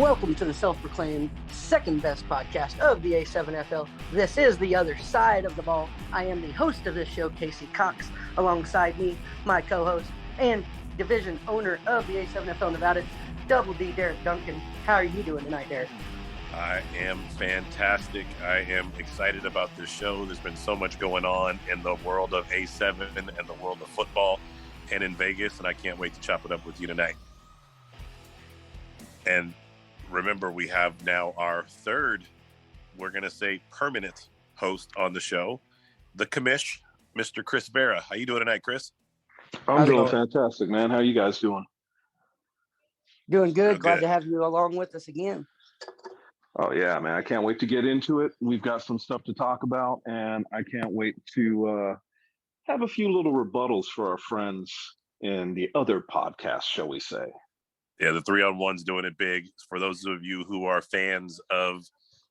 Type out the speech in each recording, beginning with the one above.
Welcome to the self-proclaimed second best podcast of the A7FL. This is The Other Side of the Ball. I am the host of this show, Casey Cox. Alongside me, my co-host and division owner of the A7FL Nevada, Double D Derek Duncan. How are you doing tonight, Derek? I am fantastic. I am excited about this show. There's been so much going on in the world of A7 and the world of football and in Vegas, and I can't wait to chop it up with you tonight. And remember, we have now our third, we're going to say permanent host on the show, the commish, Mr. Chris Vera. How you doing tonight, Chris? I'm doing fantastic, man. How you guys doing? Doing good. Glad to have you along with us again. Oh, yeah, man. I can't wait to get into it. We've got some stuff to talk about, and I can't wait to have a few little rebuttals for our friends in the other podcast, shall we say. Yeah, the 3-on-1's doing it big. For those of you who are fans of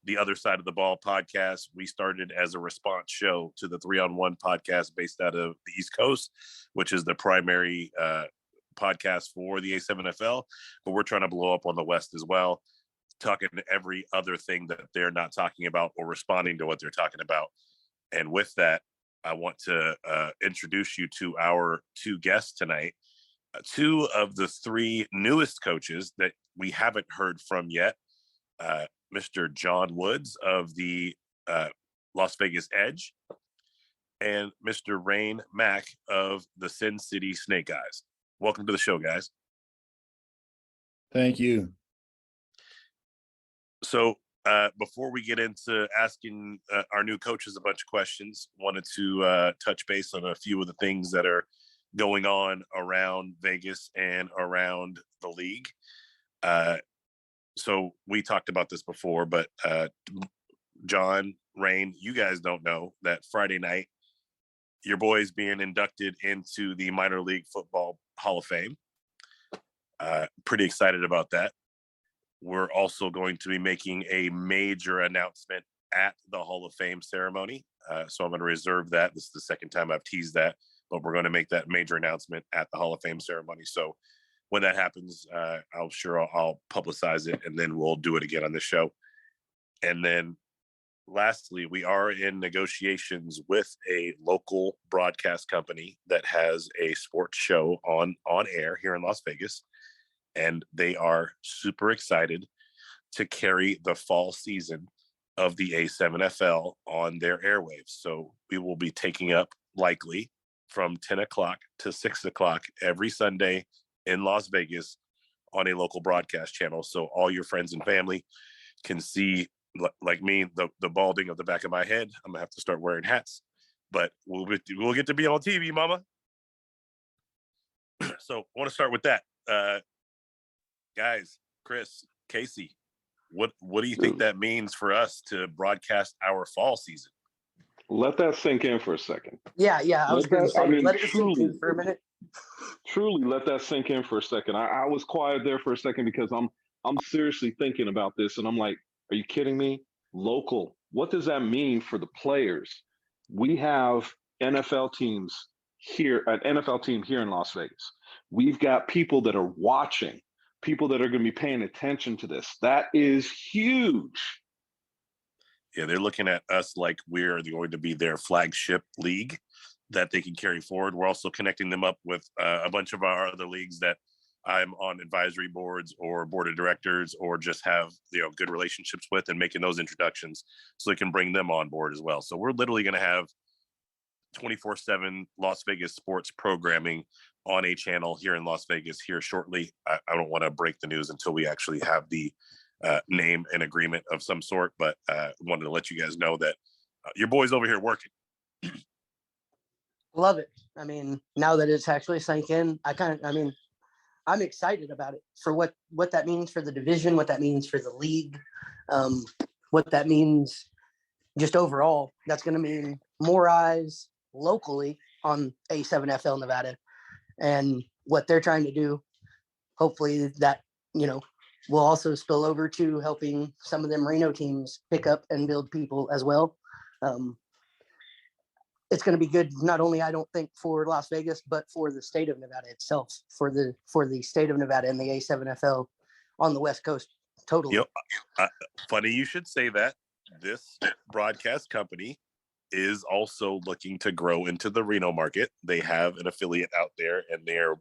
the Other Side of the Ball podcast, we started as a response show to the 3-on-1 podcast based out of the East Coast, which is the primary podcast for the A7FL. But we're trying to blow up on the West as well, talking to every other thing that they're not talking about or responding to what they're talking about. And with that, I want to introduce you to our two guests tonight. Two of the three newest coaches that we haven't heard from yet, Mr. John Woods of the Las Vegas Edge and Mr. Rain Mack of the Sin City Snake Eyes. Welcome to the show, guys. Thank you. So before we get into asking our new coaches a bunch of questions, wanted to touch base on a few of the things that are going on around Vegas and around the league. So we talked about this before, but John, Rain, you guys don't know that Friday night, your boy's being inducted into the Minor League Football Hall of Fame. Pretty excited about that. We're also going to be making a major announcement at the Hall of Fame ceremony. So I'm going to reserve that. This is the second time I've teased that, but we're going to make that major announcement at the Hall of Fame ceremony. So when that happens, I'll publicize it, and then we'll do it again on the show. And then lastly, we are in negotiations with a local broadcast company that has a sports show on air here in Las Vegas. And they are super excited to carry the fall season of the A7FL on their airwaves. So we will be taking up likely from 10 o'clock to 6 o'clock every Sunday in Las Vegas on a local broadcast channel. So all your friends and family can see, like me, the balding of the back of my head. I'm gonna have to start wearing hats, but we'll get to be on TV, mama. So I want to start with that. Guys, Chris, Casey, what do you think that means for us to broadcast our fall season? Let that sink in for a second. Yeah. I was going to say, let it sink in for a minute. Truly, let that sink in for a second. I was quiet there for a second because I'm seriously thinking about this, and I'm like, are you kidding me? Local. What does that mean for the players? We have NFL teams here, an NFL team here in Las Vegas. We've got people that are watching, people that are going to be paying attention to this. That is huge. Yeah, they're looking at us like we're going to be their flagship league that they can carry forward. We're also connecting them up with a bunch of our other leagues that I'm on advisory boards or board of directors or just have good relationships with, and making those introductions so they can bring them on board as well. So we're literally going to have 24/7 Las Vegas sports programming on a channel here in Las Vegas here shortly. I don't want to break the news until we actually have the name and agreement of some sort, but wanted to let you guys know that your boy's over here working. Love it. I mean, now that it's actually sank in, I'm excited about it for what that means for the division, what that means for the league, what that means just overall. That's going to mean more eyes locally on A7FL Nevada, and what they're trying to do. Hopefully that, will also spill over to helping some of them Reno teams pick up and build people as well. It's going to be good, not only, I don't think, for Las Vegas, but for the state of Nevada itself, for the state of Nevada and the A7FL on the West Coast Totally. You know, funny you should say that. This broadcast company is also looking to grow into the Reno market. They have an affiliate out there, and they're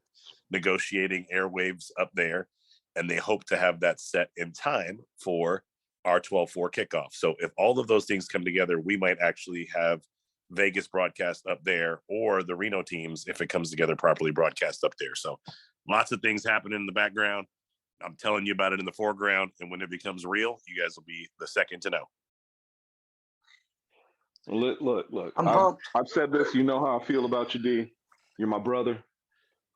negotiating airwaves up there, and they hope to have that set in time for our 12-4 kickoff. So if all of those things come together, we might actually have Vegas broadcast up there, or the Reno teams, if it comes together properly, broadcast up there. So lots of things happening in the background. I'm telling you about it in the foreground, and when it becomes real, you guys will be the second to know. Look. I'm pumped. I've said this. You know how I feel about you, D. You're my brother,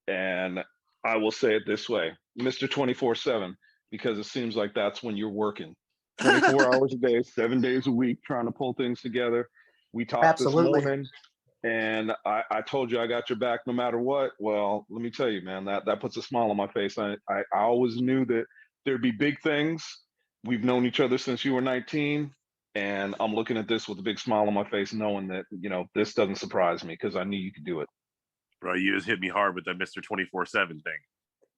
and I will say it this way, Mr. 24/7, because it seems like that's when you're working 24 hours a day, 7 days a week, trying to pull things together. We talked Absolutely. this morning, and I told you I got your back no matter what. Well, let me tell you, man, that puts a smile on my face. I always knew that there'd be big things. We've known each other since you were 19. And I'm looking at this with a big smile on my face, knowing that, this doesn't surprise me because I knew you could do it. Bro, you just hit me hard with that Mr. 24/7 thing.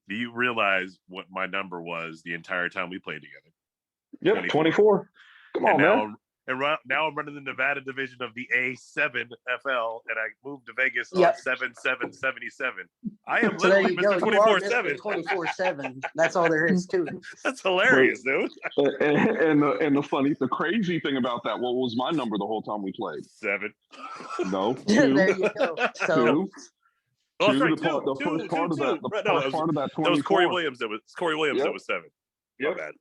Do you realize what my number was the entire time we played together? Yep, 24. Come on, man. Now I'm running the Nevada division of the A7 FL, and I moved to Vegas on 7/7/77. I am So there literally you go. Mr. You are 24/7. Mr. 24/7. That's all there is to it. That's hilarious, dude. And the crazy thing about that, what was my number the whole time we played? 7. No, 2. There you go. So 2. Oh, sorry, The first part of that 24. That was Corey Williams. That was 7. Yep. My bad.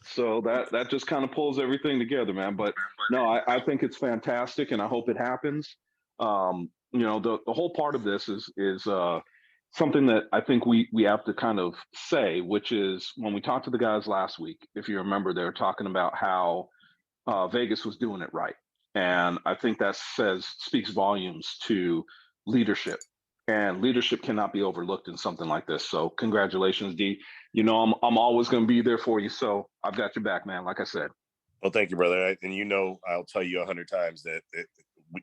So that just kind of pulls everything together, man. But no, I think it's fantastic, and I hope it happens. The whole part of this is something that I think we have to kind of say, which is when we talked to the guys last week, if you remember, they were talking about how Vegas was doing it right, and I think that speaks volumes to leadership. And leadership cannot be overlooked in something like this. So congratulations, D. I'm always going to be there for you. So I've got your back, man. Like I said. Well, thank you, brother. And I'll tell you 100 times that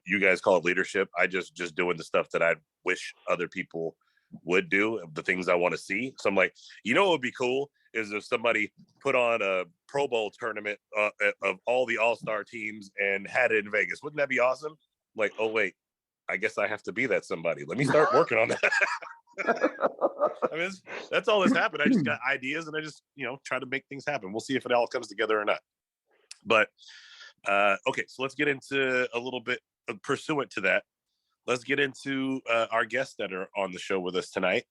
you guys call it leadership. I just doing the stuff that I wish other people would do, the things I want to see. So I'm like, what would be cool is if somebody put on a Pro Bowl tournament of all the All-Star teams and had it in Vegas. Wouldn't that be awesome? Like, oh, wait. I guess I have to be that somebody. Let me start working on that. I mean, that's all that's happened. I just got ideas, and I just, try to make things happen. We'll see if it all comes together or not. But okay, so let's get into a little bit pursuant to that. Let's get into our guests that are on the show with us tonight.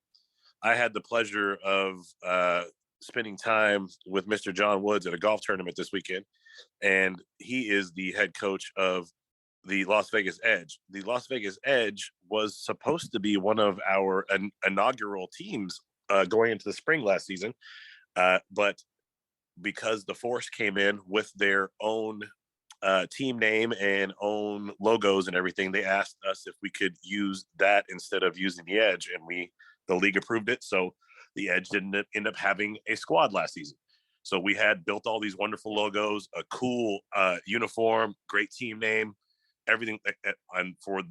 I had the pleasure of spending time with Mr. John Woods at a golf tournament this weekend, and he is the head coach of the Las Vegas Edge. The Las Vegas Edge was supposed to be one of our inaugural teams going into the spring last season. But because the Force came in with their own team name and own logos and everything, they asked us if we could use that instead of using the Edge, and the league approved it. So the Edge didn't end up having a squad last season. So we had built all these wonderful logos, a cool uniform, great team name, everything. And for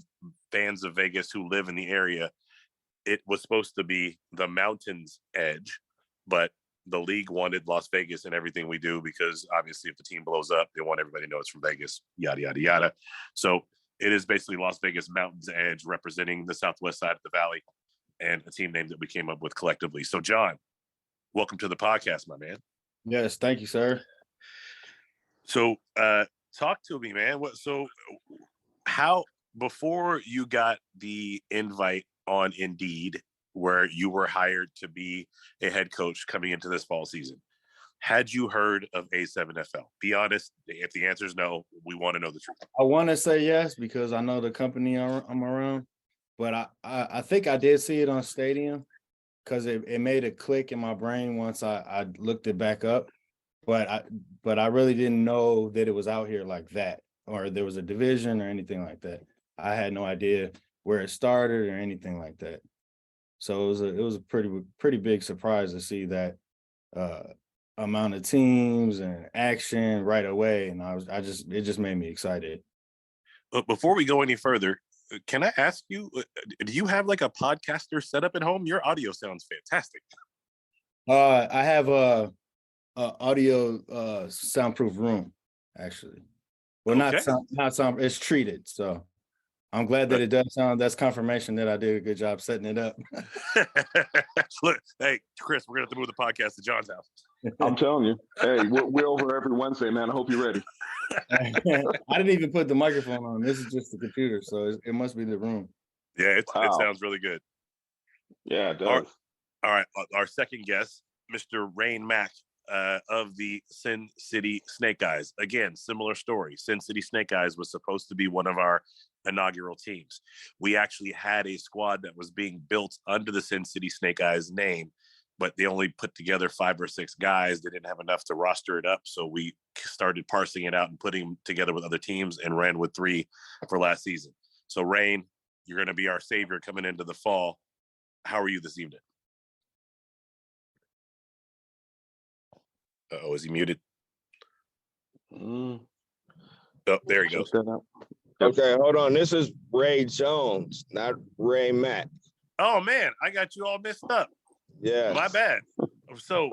fans of Vegas who live in the area, it was supposed to be the Mountains Edge, but the league wanted Las Vegas in everything we do, because obviously if the team blows up, they want everybody to know it's from Vegas, yada, yada, yada. So it is basically Las Vegas Mountains Edge, representing the southwest side of the valley, and a team name that we came up with collectively. So John, welcome to the podcast, my man. Yes, thank you, sir. So talk to me, man. How, before you got the invite on Indeed, where you were hired to be a head coach coming into this fall season, had you heard of A7FL? Be honest. If the answer is no, we want to know the truth. I want to say yes because I know the company I'm around, but I think I did see it on Stadium, because it made a click in my brain once I looked it back up, but I really didn't know that it was out here like that, or there was a division or anything like that. I had no idea where it started or anything like that. So it was a pretty big surprise to see that amount of teams and action right away, and it just made me excited. But before we go any further, can I ask you, do you have like a podcaster set up at home? Your audio sounds fantastic. I have audio soundproof room, actually. Well, Okay. not sound. It's treated, so I'm glad that it does sound. That's confirmation that I did a good job setting it up. Look, hey, Chris, we're gonna have to move the podcast to John's house. I'm telling you. Hey, we're over every Wednesday, man. I hope you're ready. I didn't even put the microphone on. This is just the computer, so it must be the room. Yeah, it Wow. sounds really good. Yeah, it does. All right, our second guest, Mr. Rain Mack of the Sin City Snake Eyes. Again, similar story. Sin City Snake Eyes was supposed to be one of our inaugural teams. We actually had a squad that was being built under the Sin City Snake Eyes name, but they only put together 5 or 6 guys. They didn't have enough to roster it up, so we started parsing it out and putting them together with other teams and ran with 3 for last season. So, Rain, you're going to be our savior coming into the fall. How are you this evening? Uh-oh, is he muted? Oh, there he goes. Okay, hold on. This is Ray Jones, not Ray Mack. Oh man, I got you all messed up. Yeah. My bad. So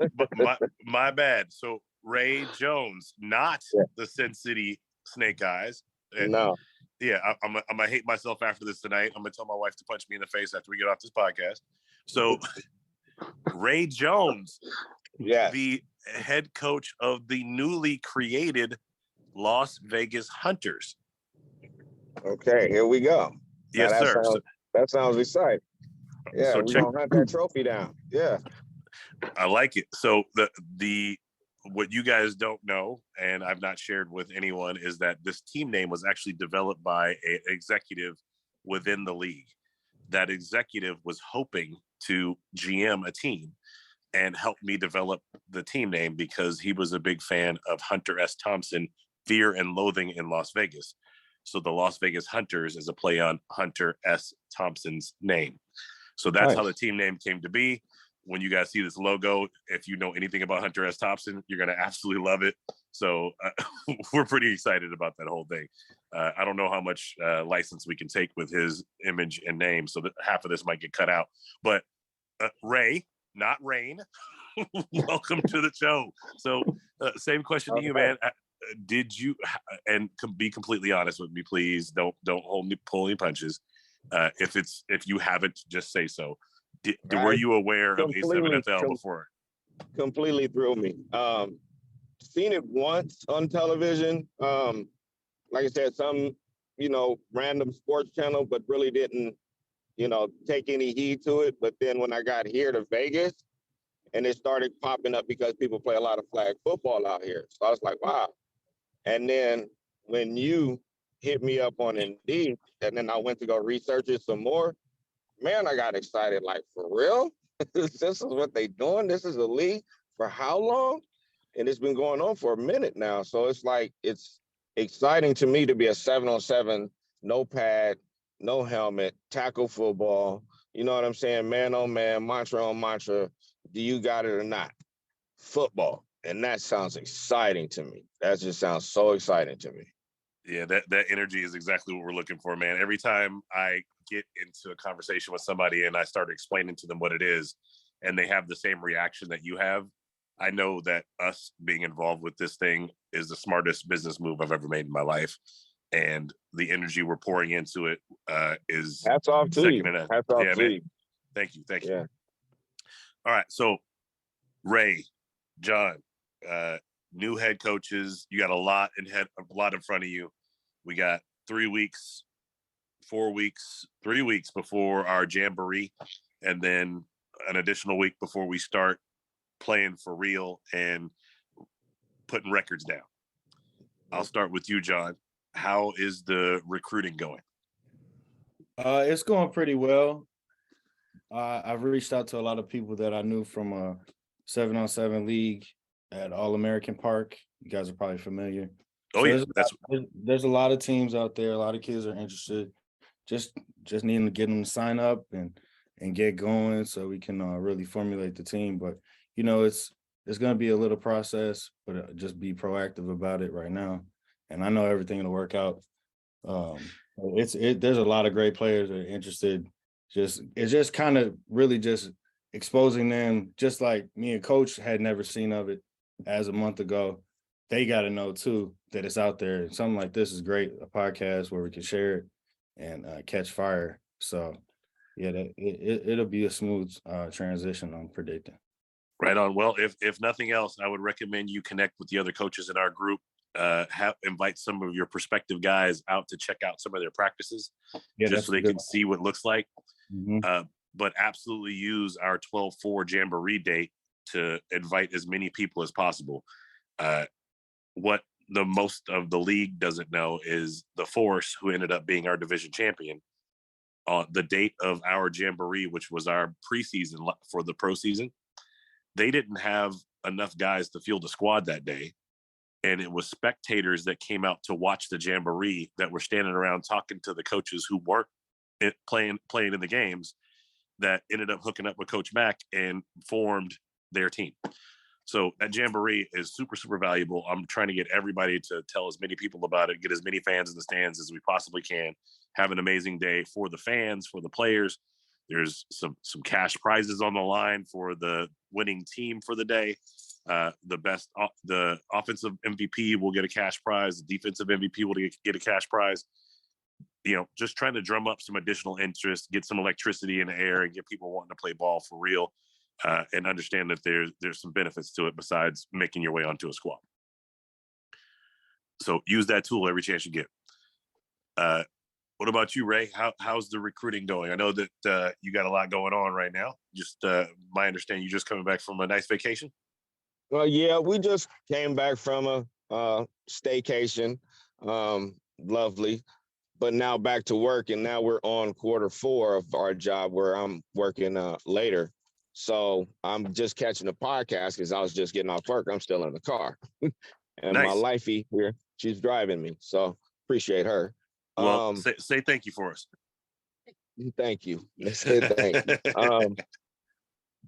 my bad. So Ray Jones, not the Sin City Snake Eyes. And No. yeah, I'm gonna hate myself after this tonight. I'm gonna tell my wife to punch me in the face after we get off this podcast. So Ray Jones, the head coach of the newly created Las Vegas Hunters. Okay, here we go. Yes, sir. That sounds exciting. Yeah, So we're gonna hunt that trophy down. Yeah. I like it. So the what you guys don't know, and I've not shared with anyone, is that this team name was actually developed by an executive within the league. That executive was hoping to GM a team and help me develop the team name because he was a big fan of Hunter S. Thompson, Fear and Loathing in Las Vegas. So the Las Vegas Hunters is a play on Hunter S. Thompson's name. So that's how the team name came to be. When you guys see this logo, if you know anything about Hunter S. Thompson, you're going to absolutely love it. So we're pretty excited about that whole thing. I don't know how much license we can take with his image and name, so that half of this might get cut out. But Ray, not Rain, welcome to the show. So same question to you, man. Did you, and be completely honest with me, please, don't pull any punches. If you haven't, just say so. Were you aware of A7FL before? Completely threw me. Seen it once on television. Like I said, some, random sports channel, but really didn't, take any heed to it. But then when I got here to Vegas and it started popping up because people play a lot of flag football out here. So I was like, wow. And then when you hit me up on Indeed, and then I went to go research it some more, man, I got excited. Like, for real? This is what they doing? This is a league for how long? And it's been going on for a minute now. So it's like, it's exciting to me to be a 7-on-7, no pad, no helmet, tackle football. You know what I'm saying? Man on man, mantra on mantra. Do you got it or not? Football. And that sounds exciting to me. That just sounds so exciting to me. Yeah, that energy is exactly what we're looking for, man. Every time I get into a conversation with somebody and I start explaining to them what it is, and they have the same reaction that you have, I know that us being involved with this thing is the smartest business move I've ever made in my life. And the energy we're pouring into it is hats off to you. Hats off to you. Thank you. Yeah. All right, so Ray, John, new head coaches. You got a lot in front of you. We got 3 weeks, 4 weeks, 3 weeks before our jamboree, and then an additional week before we start playing for real and putting records down. I'll start with you, John. How is the recruiting going? It's going pretty well. I've reached out to a lot of people that I knew from a 7-on-7 league at All-American Park. You guys are probably familiar. Oh, so yeah. There's a lot of teams out there. A lot of kids are interested. Just needing to get them to sign up and get going so we can really formulate the team. But, it's going to be a little process, but just be proactive about it right now. And I know everything will work out. There's a lot of great players that are interested. It's just kind of really just exposing them, just like me and Coach had never seen of it. as a month ago, they got to know too that it's out there. Something like this is great, a podcast where we can share it and catch fire. So yeah, it'll be a smooth transition, I'm predicting. Right on. Well, if nothing else, I would recommend you connect with the other coaches in our group. Invite some of your prospective guys out to check out some of their practices, just so they can see what it looks like. Mm-hmm. But absolutely use our 12-4 Jamboree date to invite as many people as possible. What the most of the league doesn't know is the Force, who ended up being our division champion, on the date of our Jamboree, which was our preseason for the pro season. They didn't have enough guys to field a squad that day. And it was spectators that came out to watch the Jamboree that were standing around talking to the coaches who weren't playing in the games, that ended up hooking up with Coach Mack and formed their team. So that Jamboree is super, super valuable. I'm trying to get everybody to tell as many people about it, get as many fans in the stands as we possibly can, have an amazing day for the fans, for the players. There's some cash prizes on the line for the winning team for the day. The offensive MVP will get a cash prize. The defensive MVP will get a cash prize. You know, just trying to drum up some additional interest, get some electricity in the air, and get people wanting to play ball for real, and understand that there's some benefits to it besides making your way onto a squad. So use that tool every chance you get. What about you, Ray? How's the recruiting going? I know that you got a lot going on right now. Just my understanding, you just coming back from a nice vacation. Well, yeah, we just came back from a staycation. Lovely. But now back to work, and now we're on quarter 4 of our job where I'm working later. So I'm just catching the podcast because I was just getting off work. I'm still in the car. And Nice. my lifey here, she's driving me. So appreciate her. Well, say thank you for us. Thank you. Say thank you.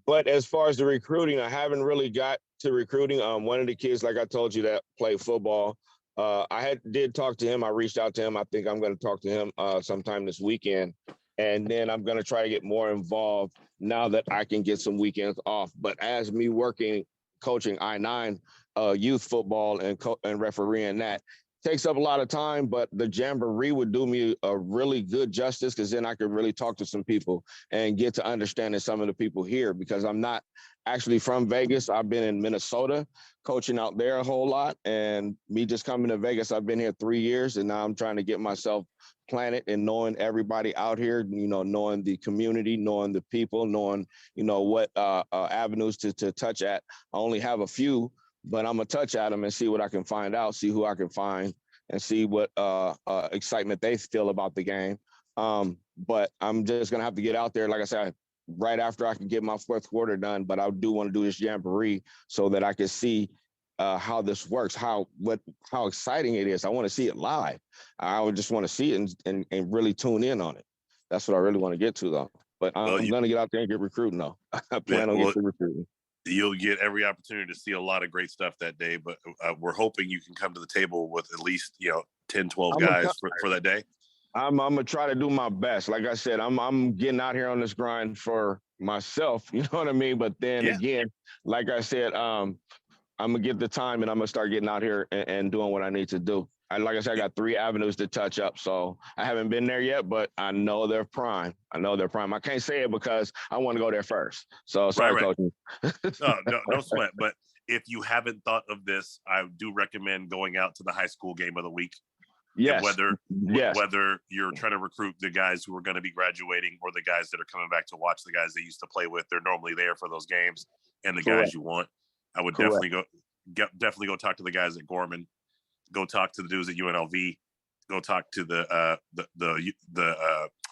But as far as the recruiting, I haven't really got to recruiting. One of the kids, like I told you, that played football, I did talk to him. I reached out to him. I think I'm going to talk to him sometime this weekend. And then I'm going to try to get more involved now that I can get some weekends off. But as me coaching I-9 youth football and refereeing that, takes up a lot of time, but the Jamboree would do me a really good justice, because then I could really talk to some people and get to understanding some of the people here, because I'm not actually from Vegas. I've been in Minnesota coaching out there a whole lot, and me just coming to Vegas, I've been here 3 years, and now I'm trying to get myself planted and knowing everybody out here, knowing the community, knowing the people, knowing, what avenues to touch at. I only have a few, but I'm going to touch at them and see what I can find out, see who I can find, and see what excitement they feel about the game. But I'm just going to have to get out there, like I said, right after I can get my 4th quarter done. But I do want to do this Jamboree so that I can see how this works, how exciting it is. I want to see it live. I would just want to see it and really tune in on it. That's what I really want to get to, though. But I'm going to get out there and get recruiting, though. I plan on getting recruiting. You'll get every opportunity to see a lot of great stuff that day, but we're hoping you can come to the table with at least 10, 12 guys for that day. I'm gonna try to do my best. Like I said, I'm getting out here on this grind for myself. You know what I mean? But then again, like I said, I'm gonna get the time and I'm gonna start getting out here and doing what I need to do. Like I said, I got 3 avenues to touch up. So I haven't been there yet, but I know they're prime. I can't say it because I want to go there first. So sorry, right. Coach. No sweat. But if you haven't thought of this, I do recommend going out to the high school game of the week. Yes. Whether you're trying to recruit the guys who are going to be graduating or the guys that are coming back to watch the guys they used to play with, they're normally there for those games, and the guys you want. I would definitely go talk to the guys at Gorman. Go talk to the dudes at UNLV. Go talk to the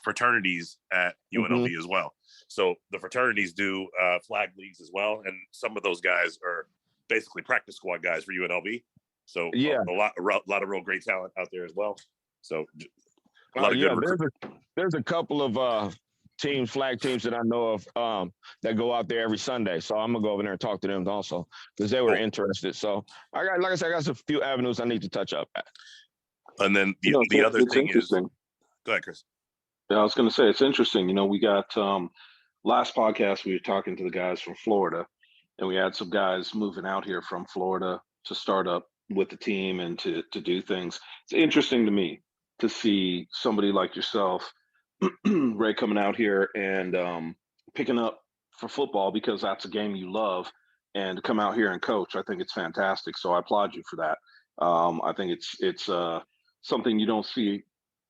fraternities at UNLV as well. So the fraternities do flag leagues as well, and some of those guys are basically practice squad guys for UNLV. So a lot of real great talent out there as well. So a lot of good. There's a couple of flag teams that I know of that go out there every Sunday. So I'm gonna go over there and talk to them also, because they were interested. So I got a few avenues I need to touch up at. And then the other thing is, go ahead, Chris. Yeah, I was going to say, it's interesting. We got last podcast, we were talking to the guys from Florida, and we had some guys moving out here from Florida to start up with the team and to do things. It's interesting to me to see somebody like yourself, Ray, coming out here and picking up for football because that's a game you love, and to come out here and coach. I think it's fantastic. So I applaud you for that. I think it's something you don't see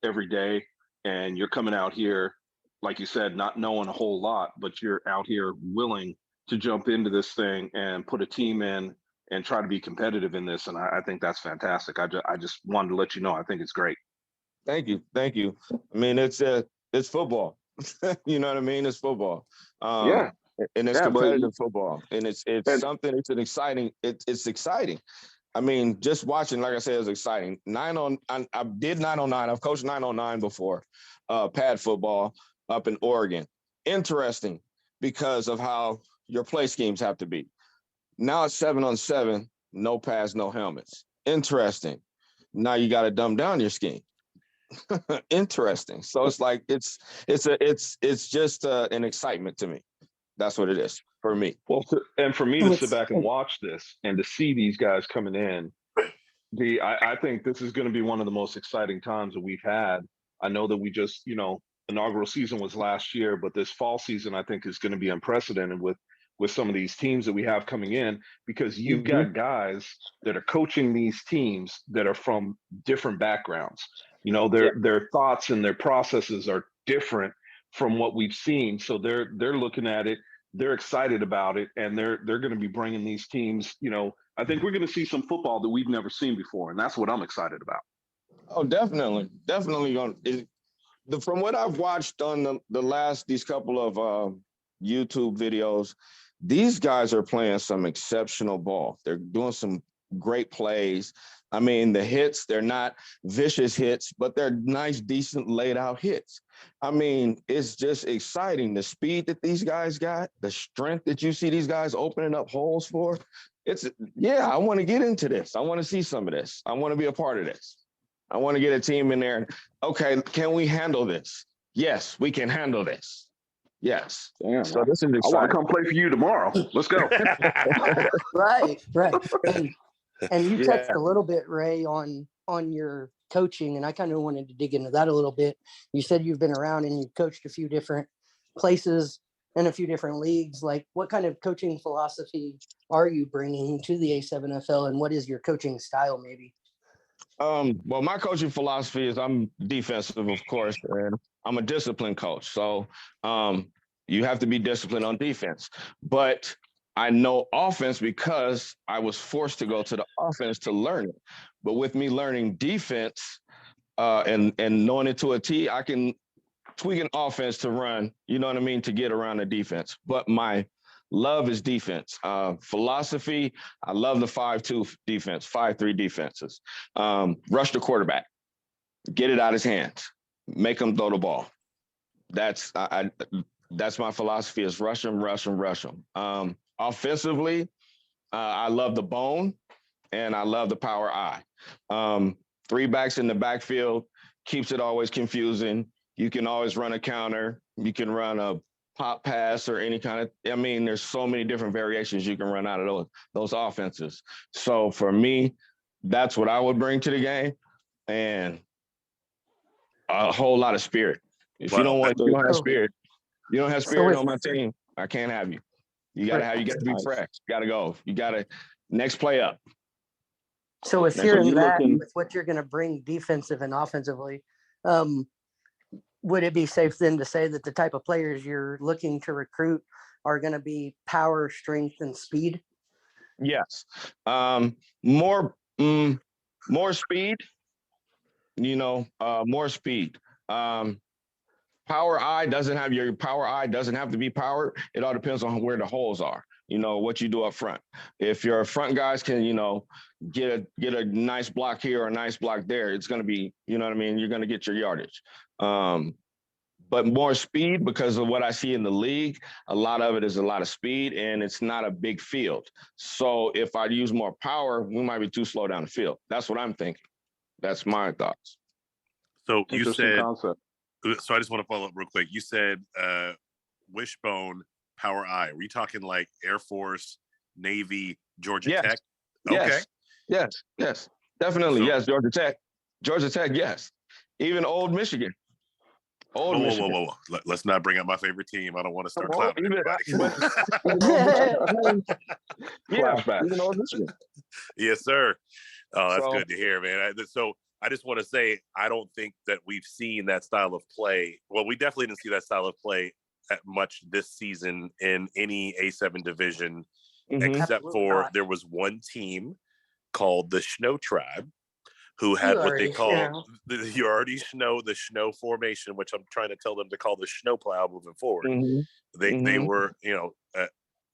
every day, and you're coming out here, like you said, not knowing a whole lot, but you're out here willing to jump into this thing and put a team in and try to be competitive in this. And I think that's fantastic. I just wanted to let you know, I think it's great. Thank you. I mean, it's football. You know what I mean? It's football. Yeah. And it's Yeah, but- competitive football, and it's And- something. It's an exciting. It's exciting. I mean, just watching, like I said, is exciting. I did 909. I've coached 909 before, pad football up in Oregon. Interesting because of how your play schemes have to be. Now it's 7-on-7, no pads, no helmets. Interesting. Now you got to dumb down your scheme. Interesting. So it's like it's just an excitement to me. That's what it is for me. Well, and for me to sit It's- back and watch this and to see these guys coming in, I think this is going to be one of the most exciting times that we've had. I know that we just, inaugural season was last year, but this fall season I think is going to be unprecedented with some of these teams that we have coming in, because you've got guys that are coaching these teams that are from different backgrounds. Their thoughts and their processes are different from what we've seen. So they're looking at it, they're excited about it, and they're going to be bringing these teams. I think we're going to see some football that we've never seen before, and that's what I'm excited about. Oh, definitely from what I've watched on these couple of YouTube videos, these guys are playing some exceptional ball. They're doing some great plays. I mean, the hits, they're not vicious hits, but they're nice, decent, laid out hits. I mean, it's just exciting. The speed that these guys got, the strength that you see these guys opening up holes for. I want to get into this. I want to see some of this. I want to be a part of this. I want to get a team in there. Okay, can we handle this? Yes, we can handle this. Yes. Damn, So this is exciting. I want to come play for you tomorrow. Let's go. Right. And you Yeah. touched a little bit, Ray, on your coaching, and I kind of wanted to dig into that a little bit. You said you've been around and you've coached a few different places and a few different leagues. Like, what kind of coaching philosophy are you bringing to the A7FL, and what is your coaching style, maybe? Well, my coaching philosophy is I'm defensive, of course, and I'm a disciplined coach. So you have to be disciplined on defense. But I know offense because I was forced to go to the offense to learn it. But with me learning defense and knowing it to a T, I can tweak an offense to run, you know what I mean, to get around the defense. But my love is defense. Philosophy, I love the 5-2 defense, 5-3 defenses. Rush the quarterback, get it out of his hands, make him throw the ball. That's my philosophy, is rush him. Offensively, I love the bone and I love the power I. 3 backs in the backfield keeps it always confusing. You can always run a counter. You can run a pop pass or any kind of, there's so many different variations you can run out of those offenses. So for me, that's what I would bring to the game, and a whole lot of spirit. If you don't have spirit, you don't have spirit on my team, I can't have you. You got to be fresh. You got to go. You got to next play up. So with hearing that, with what you're going to bring defensive and offensively, would it be safe then to say that the type of players you're looking to recruit are going to be power, strength, and speed? Yes. More speed, more speed. Power eye doesn't have to be power. It all depends on where the holes are, what you do up front. If your front guys can, get a nice block here or a nice block there, it's going to be, you're going to get your yardage. But more speed, because of what I see in the league, a lot of it is a lot of speed, and it's not a big field. So if I use more power, we might be too slow down the field. That's what I'm thinking. That's my thoughts. So you said concept. So I just want to follow up real quick. You said wishbone, power eye. Were you talking like Air Force Navy, Georgia Yes. Tech. Yes. Okay. Yes. Definitely. So- Yes. Georgia Tech. Yes. Even Old Michigan. Whoa. Let's not bring up my favorite team. I don't want to start Well, clowning everybody. Flashbacks. Even Old Michigan. Yes, sir. Oh, that's So- good to hear, man. So I just want to say, I don't think that we've seen that style of play. Well, we definitely didn't see that style of play at much this season in any A7 division, except Absolutely for not. there was one team called the Snow Tribe who had You what they already call the Snow formation, which I'm trying to tell them to call the Snow Plow moving forward. Mhm. They were,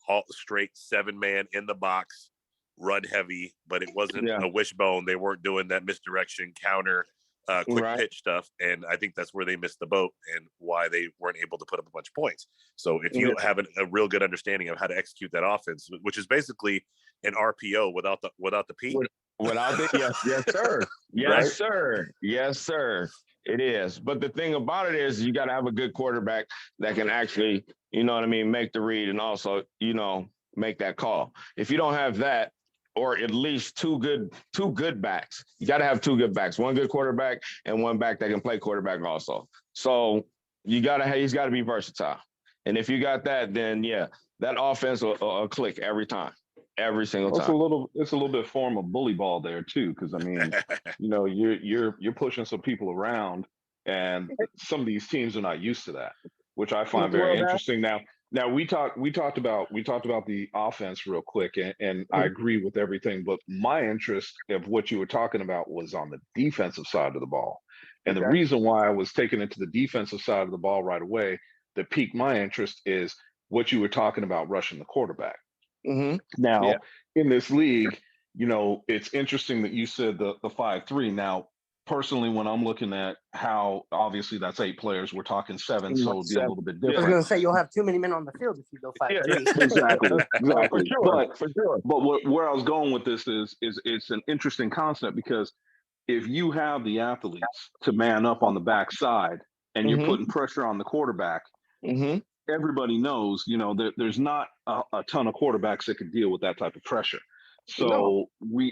all straight 7-man in the box, run heavy, but it wasn't Yeah. a wishbone. They weren't doing that misdirection counter, quick Right. pitch stuff. And I think that's where they missed the boat and why they weren't able to put up a bunch of points. So if you have a real good understanding of how to execute that offense, which is basically an RPO without the P. Without the yes, sir. Yes, Right? sir. Yes, sir. It is. But the thing about it is you got to have a good quarterback that can actually, make the read and also, make that call. If you don't have that, or at least two good backs, you got to have two good backs, one good quarterback and one back that can play quarterback also. So he's got to be versatile. And if you got that, then that offense will click every time. Every single time. It's a little bit form of bully ball there too, because I mean, you're pushing some people around, and some of these teams are not used to that, which I find very interesting. Now we talked about the offense real quick, and I agree with everything, but my interest of what you were talking about was on the defensive side of the ball, and the reason why I was taken into the defensive side of the ball right away that piqued my interest is what you were talking about rushing the quarterback. Mm-hmm. Now, in this league, it's interesting that you said the 5-3. Now, personally, when I'm looking at how obviously that's 8 players, we're talking 7, so it'll be a little bit I was different. going to say you'll have too many men on the field if you go 5-3. Exactly. For sure. But where I was going with this is it's an interesting concept, because if you have the athletes to man up on the backside and you're putting pressure on the quarterback, everybody knows, that there's not a ton of quarterbacks that can deal with that type of pressure. So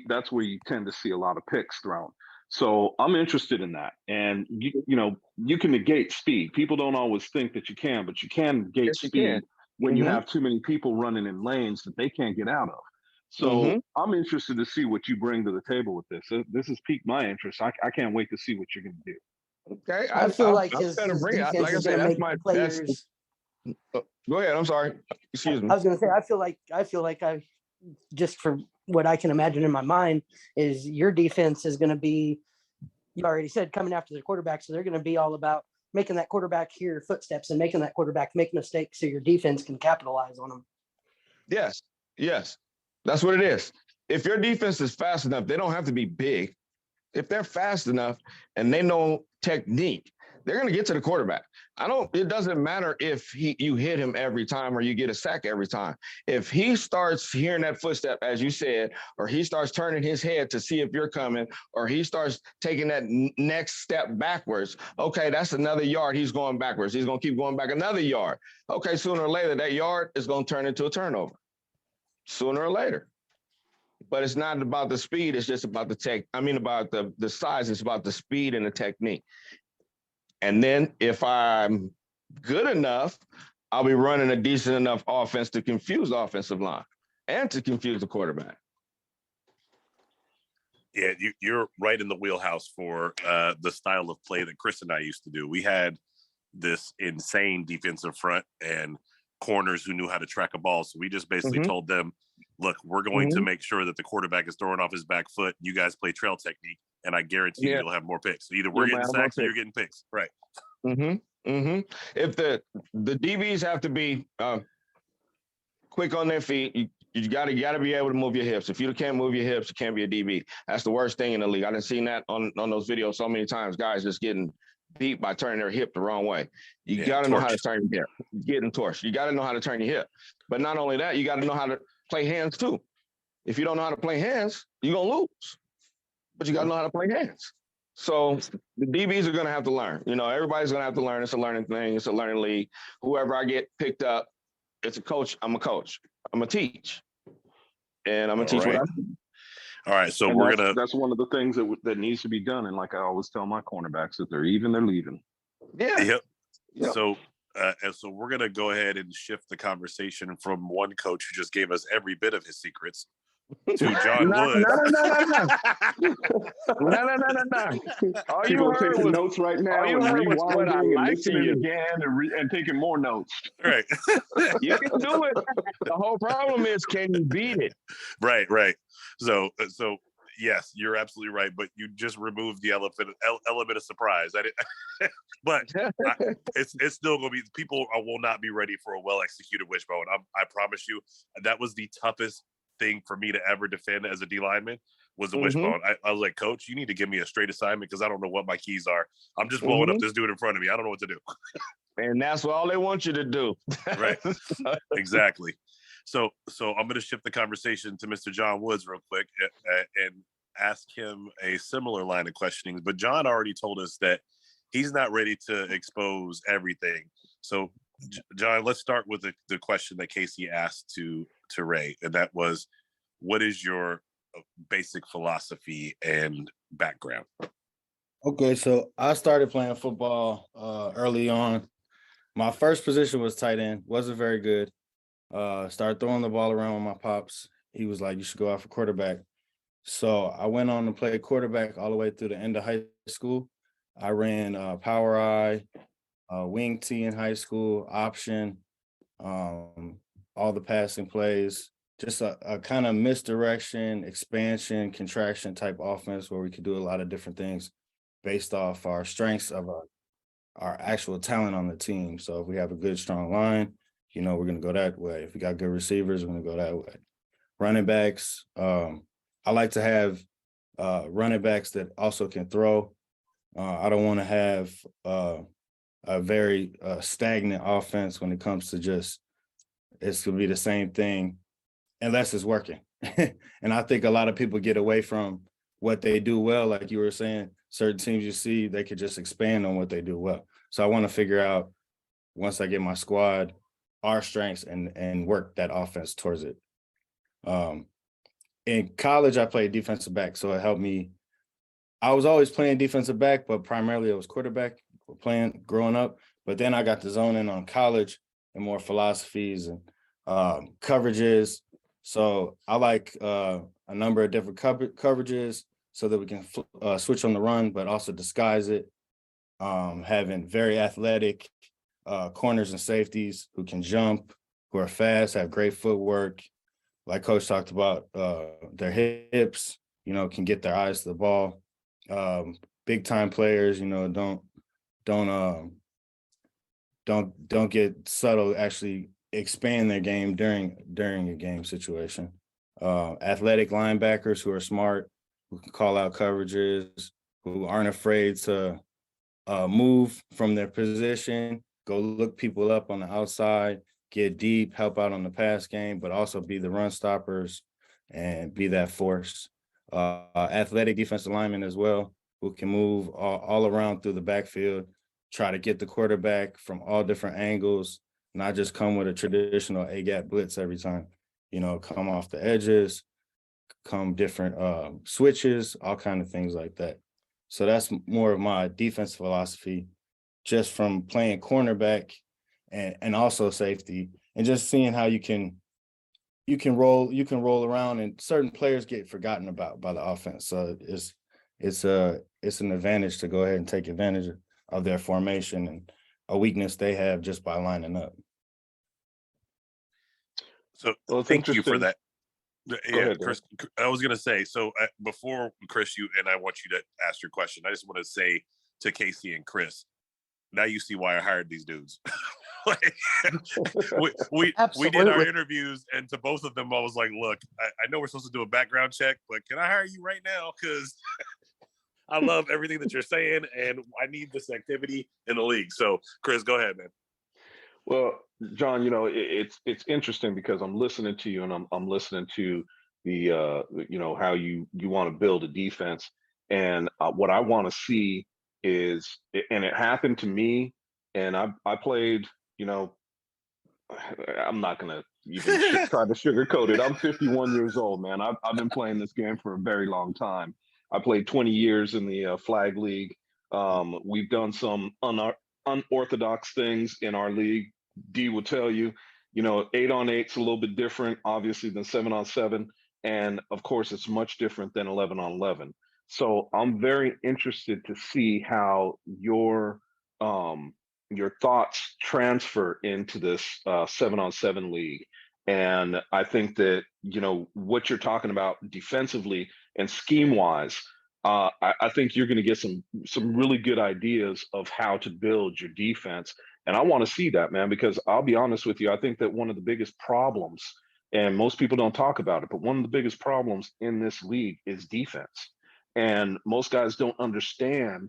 that's where you tend to see a lot of picks thrown. So I'm interested in that. And you can negate speed. People don't always think that you can, but you can negate speed when you have too many people running in lanes that they can't get out of. So I'm interested to see what you bring to the table with this. This has piqued my interest. I can't wait to see what you're going to do. Okay. I feel like his defense defense is going to make players. Go ahead. I'm sorry. Excuse me. I was going to say, I feel like I just for what I can imagine in my mind is your defense is going to be, you already said, coming after the quarterback. So they're going to be all about making that quarterback hear footsteps and making that quarterback make mistakes so your defense can capitalize on them. Yes. That's what it is. If your defense is fast enough, they don't have to be big. If they're fast enough and they know technique, they're going to get to the quarterback. It doesn't matter if you hit him every time or you get a sack every time. If he starts hearing that footstep, as you said, or he starts turning his head to see if you're coming, or he starts taking that next step backwards, okay, that's another yard. He's going backwards. He's going to keep going back another yard. Okay, sooner or later, that yard is going to turn into a turnover. Sooner or later. But it's not about the speed. It's just about about the size. It's about the speed and the technique. And then if I'm good enough, I'll be running a decent enough offense to confuse the offensive line and to confuse the quarterback. Yeah, you're right in the wheelhouse for the style of play that Chris and I used to do. We had this insane defensive front and corners who knew how to track a ball. So we just basically told them, look, we're going to make sure that the quarterback is throwing off his back foot. You guys play trail technique, and I guarantee you'll have more picks. Either we're getting sacks or you're getting picks. Right. If the DBs have to be quick on their feet, you got to be able to move your hips. If you can't move your hips, you can't be a DB. That's the worst thing in the league. I done seen that on those videos so many times. Guys just getting beat by turning their hip the wrong way. You got to know how to turn your hip. Getting torched. You got to know how to turn your hip. But not only that, you got to know how to play hands too. If you don't know how to play hands, you're going to lose. But you got to know how to play hands. So the DBs are going to have to learn. Everybody's going to have to learn. It's a learning thing. It's a learning league. Whoever I get picked up, it's a coach. I'm a coach. I'm going to teach. and I'm gonna teach what I do. All right, so And we're that's one of the things that needs to be done. And like I always tell my cornerbacks, if they're even, they're leaving. Yeah. Yep. So and so we're gonna go ahead and shift the conversation from one coach who just gave us every bit of his secrets to John Woods. No. All you People are heard taking was notes right now all you and heard was what I rewinding and like to listening do. again and taking more notes. Right. You can do it. The whole problem is, can you beat it? Right. So yes, you're absolutely right, but you just removed the element of surprise. I didn't, but it's still going to be, people will not be ready for a well executed wishbone. I promise you, that was the toughest thing for me to ever defend as a D lineman was the wishbone. I was like, Coach, you need to give me a straight assignment because I don't know what my keys are. I'm just blowing up this dude in front of me. I don't know what to do. And that's all they want you to do. Right. Exactly. So I'm going to shift the conversation to Mr. John Woods real quick and ask him a similar line of questioning. But John already told us that he's not ready to expose everything. So, John, let's start with the question that Casey asked to Ray, and that was, what is your basic philosophy and background? Okay, so I started playing football early on. My first position was tight end. Wasn't very good. Started throwing the ball around with my pops. He was like, you should go out for quarterback. So I went on to play quarterback all the way through the end of high school. I ran power I, wing T in high school, option, all the passing plays, just a kind of misdirection, expansion, contraction type offense where we could do a lot of different things based off our strengths of our actual talent on the team. So if we have a good, strong line, we're going to go that way. If we got good receivers, we're going to go that way. Running backs, I like to have running backs that also can throw. I don't want to have a very stagnant offense when it comes to just, it's going to be the same thing unless it's working. And I think a lot of people get away from what they do well. Like you were saying, certain teams you see, they could just expand on what they do well. So I want to figure out, once I get my squad, our strengths and work that offense towards it. In college, I played defensive back, so it helped me. I was always playing defensive back, but primarily I was quarterback playing growing up. But then I got to zone in on college and more philosophies and coverages. So I like a number of different coverages so that we can switch on the run, but also disguise it. Having very athletic corners and safeties who can jump, who are fast, have great footwork. Like Coach talked about, their hips, can get their eyes to the ball. Big time players, don't get subtle, actually expand their game during a game situation. Athletic linebackers who are smart, who can call out coverages, who aren't afraid to move from their position, go look people up on the outside, get deep, help out on the pass game, but also be the run stoppers and be that force. Athletic defensive linemen as well, who can move all around through the backfield, try to get the quarterback from all different angles, not just come with a traditional A-gap blitz every time, come off the edges, come different switches, all kind of things like that. So that's more of my defense philosophy, just from playing cornerback and also safety, and just seeing how you can roll around, and certain players get forgotten about by the offense. So it's an advantage to go ahead and take advantage of their formation and a weakness they have just by lining up. So thank you for that. Yeah, ahead, Chris, I was going to say, so before Chris, I want you to ask your question. I just want to say to Casey and Chris, now you see why I hired these dudes. we did our interviews, and to both of them, I was like, look, I know we're supposed to do a background check, but can I hire you right now? Because I love everything that you're saying, and I need this activity in the league. So, Chris, go ahead, man. Well, John, it's interesting because I'm listening to you, and I'm listening to the how you want to build a defense, and what I want to see is, and it happened to me, and I played, I'm not gonna even try to sugarcoat it. I'm 51 years old, man. I've been playing this game for a very long time. I played 20 years in the flag league. We've done some unorthodox things in our league. D will tell you, 8-on-8 is a little bit different, obviously, than 7-on-7. And of course, it's much different than 11-on-11. So I'm very interested to see how your thoughts transfer into this 7-on-7 league. And I think that, what you're talking about defensively and scheme wise, I think you're going to get some really good ideas of how to build your defense. And I want to see that, man, because I'll be honest with you, I think that one of the biggest problems, and most people don't talk about it, but one of the biggest problems in this league is defense. And most guys don't understand,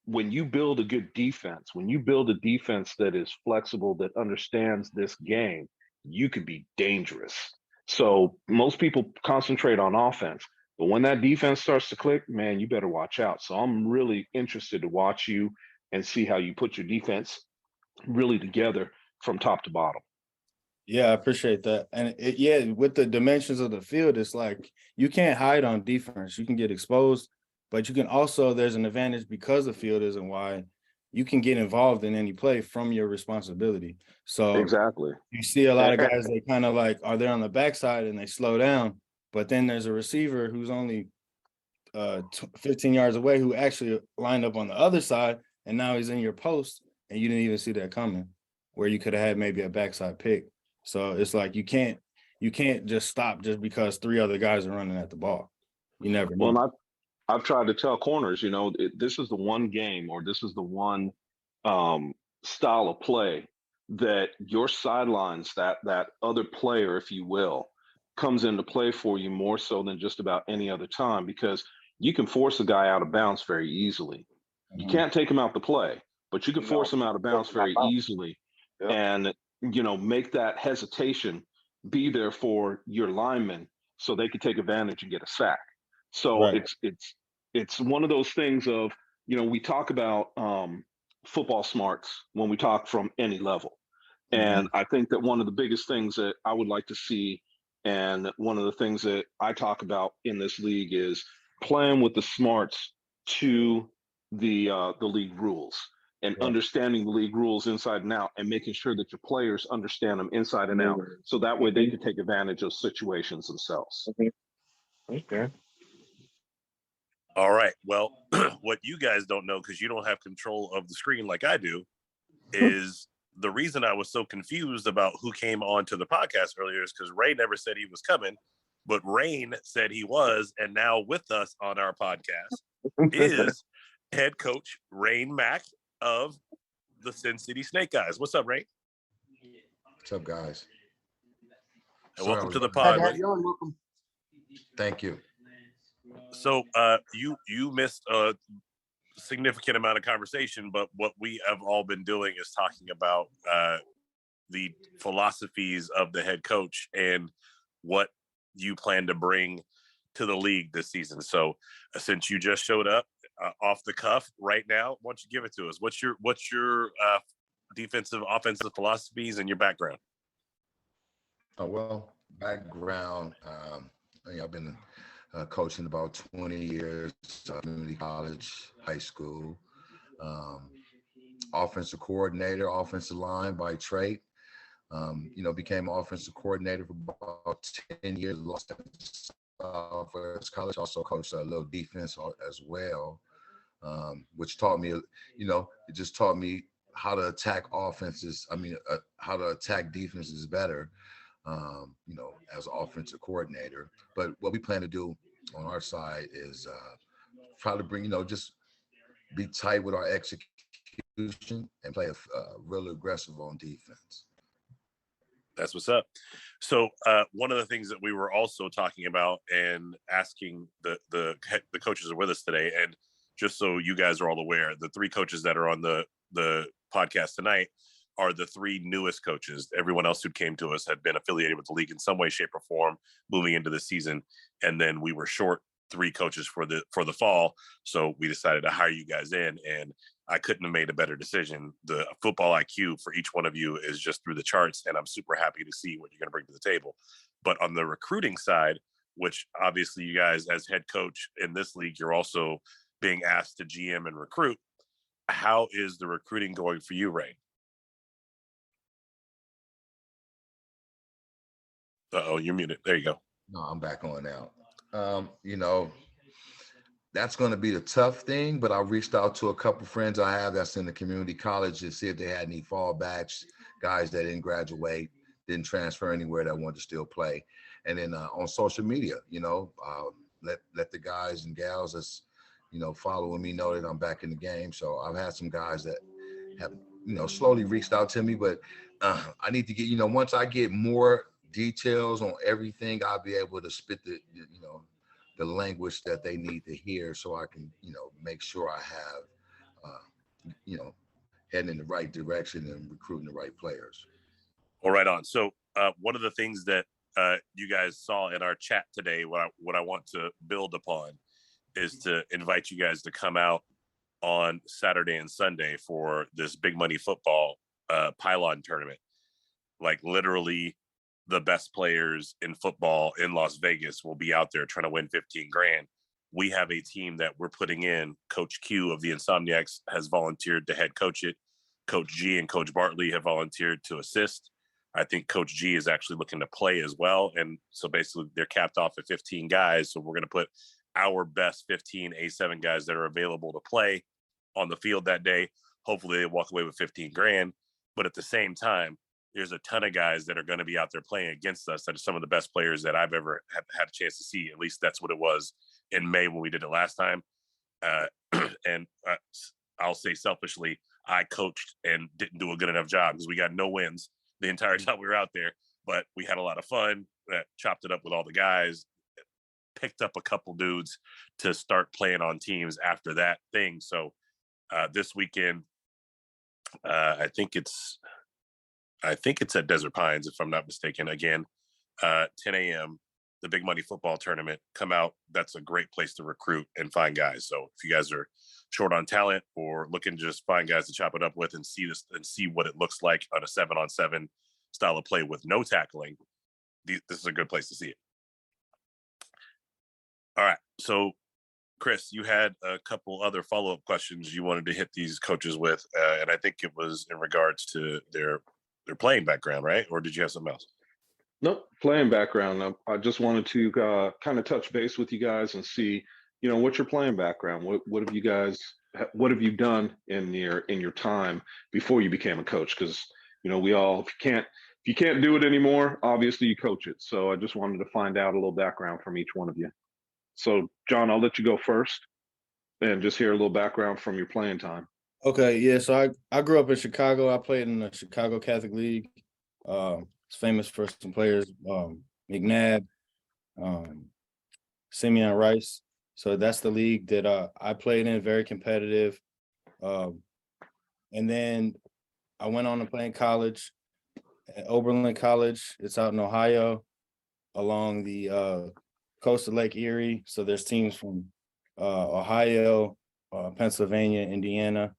when you build a good defense, when you build a defense that is flexible, that understands this game, you could be dangerous. So most people concentrate on offense, but when that defense starts to click, man, you better watch out. So I'm really interested to watch you and see how you put your defense really together from top to bottom. Yeah, I appreciate that. And with the dimensions of the field, it's like you can't hide on defense. You can get exposed, but you can also, there's an advantage because the field isn't wide. You can get involved in any play from your responsibility. So exactly, you see a lot of guys, they kind of like are there on the backside and they slow down, but then there's a receiver who's only 15 yards away who actually lined up on the other side, and now he's in your post, and you didn't even see that coming, where you could have had maybe a backside pick. So it's like you can't just stop just because 3 other guys are running at the ball. You never know. Well, I've tried to tell corners, this is the one game, or this is the one style of play that your sidelines, that other player, if you will, comes into play for you more so than just about any other time, because you can force a guy out of bounds very easily. You can't take him out the play, but you can force him out of bounds very easily. Yep. And, make that hesitation be there for your linemen so they can take advantage and get a sack. So right. It's one of those things of, we talk about football smarts when we talk from any level. And I think that one of the biggest things that I would like to see, and one of the things that I talk about in this league, is playing with the smarts to the league rules, and understanding the league rules inside and out, and making sure that your players understand them inside and out, so that way they can take advantage of situations themselves. Okay. All right. Well, what you guys don't know, because you don't have control of the screen like I do, is the reason I was so confused about who came on to the podcast earlier is because Ray never said he was coming, but Rain said he was. And now with us on our podcast is head coach Rain Mack of the Sin City Snake Eyes. What's up, Rain? What's up, guys? And welcome to the pod. Welcome. Thank you. So you missed a significant amount of conversation, but what we have all been doing is talking about the philosophies of the head coach and what you plan to bring to the league this season. So since you just showed up off the cuff right now, why don't you give it to us? What's your defensive, offensive philosophies and your background? Well, background, I've been coaching about 20 years, community college, high school, offensive coordinator, offensive line by trade. Became offensive coordinator for about 10 years, Los Angeles College, also coached a little defense as well, which taught me, it just taught me how to attack offenses. How to attack defenses better, as an offensive coordinator. But what we plan to do on our side is try to bring, just be tight with our execution and play really aggressive on defense. That's what's up. So one of the things that we were also talking about and asking the coaches are with us today, and just so you guys are all aware, the 3 coaches that are on the podcast tonight are the 3 newest coaches. Everyone else who came to us had been affiliated with the league in some way, shape, or form moving into the season. And then we were short 3 coaches for the fall. So we decided to hire you guys in. And I couldn't have made a better decision. The football IQ for each one of you is just through the charts, and I'm super happy to see what you're going to bring to the table. But on the recruiting side, which obviously you guys as head coach in this league, you're also being asked to GM and recruit. How is the recruiting going for you, Ray? Uh-oh, you're muted. There you go. No, I'm back on now. You know, that's going to be the tough thing, but I reached out to a couple friends I have that's in the community college to see if they had any fallbacks, guys that didn't graduate, didn't transfer anywhere, that wanted to still play. And then on social media, you know, let the guys and gals that's, you know, following me know that I'm back in the game. So I've had some guys that have, you know, slowly reached out to me, but I need to get, you know, once I get more details on everything, I'll be able to spit you know, the language that they need to hear, so I can, you know, make sure I have, you know, heading in the right direction and recruiting the right players. Well, right on. So one of the things that you guys saw in our chat today, what I want to build upon is to invite you guys to come out on Saturday and Sunday for this big money football pylon tournament. Like literally the best players in football in Las Vegas will be out there trying to win 15 grand. We have a team that we're putting in. Coach Q of the Insomniacs has volunteered to head coach it. Coach G and Coach Bartley have volunteered to assist. I think Coach G is actually looking to play as well. And so basically they're capped off at 15 guys. So we're going to put our best 15 A7 guys that are available to play on the field that day. Hopefully they walk away with 15 grand. But at the same time, there's a ton of guys that are going to be out there playing against us that are some of the best players that I've ever had a chance to see. At least that's what it was in May when we did it last time. And I'll say selfishly, I coached and didn't do a good enough job because we got no wins the entire time we were out there. But we had a lot of fun, chopped it up with all the guys, picked up a couple dudes to start playing on teams after that thing. So this weekend, I think it's at Desert Pines, if I'm not mistaken. Again, 10 a.m., the big money football tournament. Come out. That's a great place to recruit and find guys. So if you guys are short on talent or looking to just find guys to chop it up with and see this and see what it looks like on a 7-on-7 style of play with no tackling, this is a good place to see it. All right. So, Chris, you had a couple other follow-up questions you wanted to hit these coaches with, and I think it was in regards to their playing background, right? Or did you have something else? Nope, playing background. I just wanted to kind of touch base with you guys and see, you know, what's your playing background? What have you done in your time before you became a coach? Because, you know, we all, if you can't do it anymore, obviously you coach it. So I just wanted to find out a little background from each one of you. So John, I'll let you go first and just hear a little background from your playing time. Okay, yeah. So I grew up in Chicago. I played in the Chicago Catholic League. It's famous for some players, McNabb, Simeon Rice. So that's the league that I played in, very competitive. And then I went on to play in college at Oberlin College. It's out in Ohio along the coast of Lake Erie. So there's teams from Ohio, Pennsylvania, Indiana,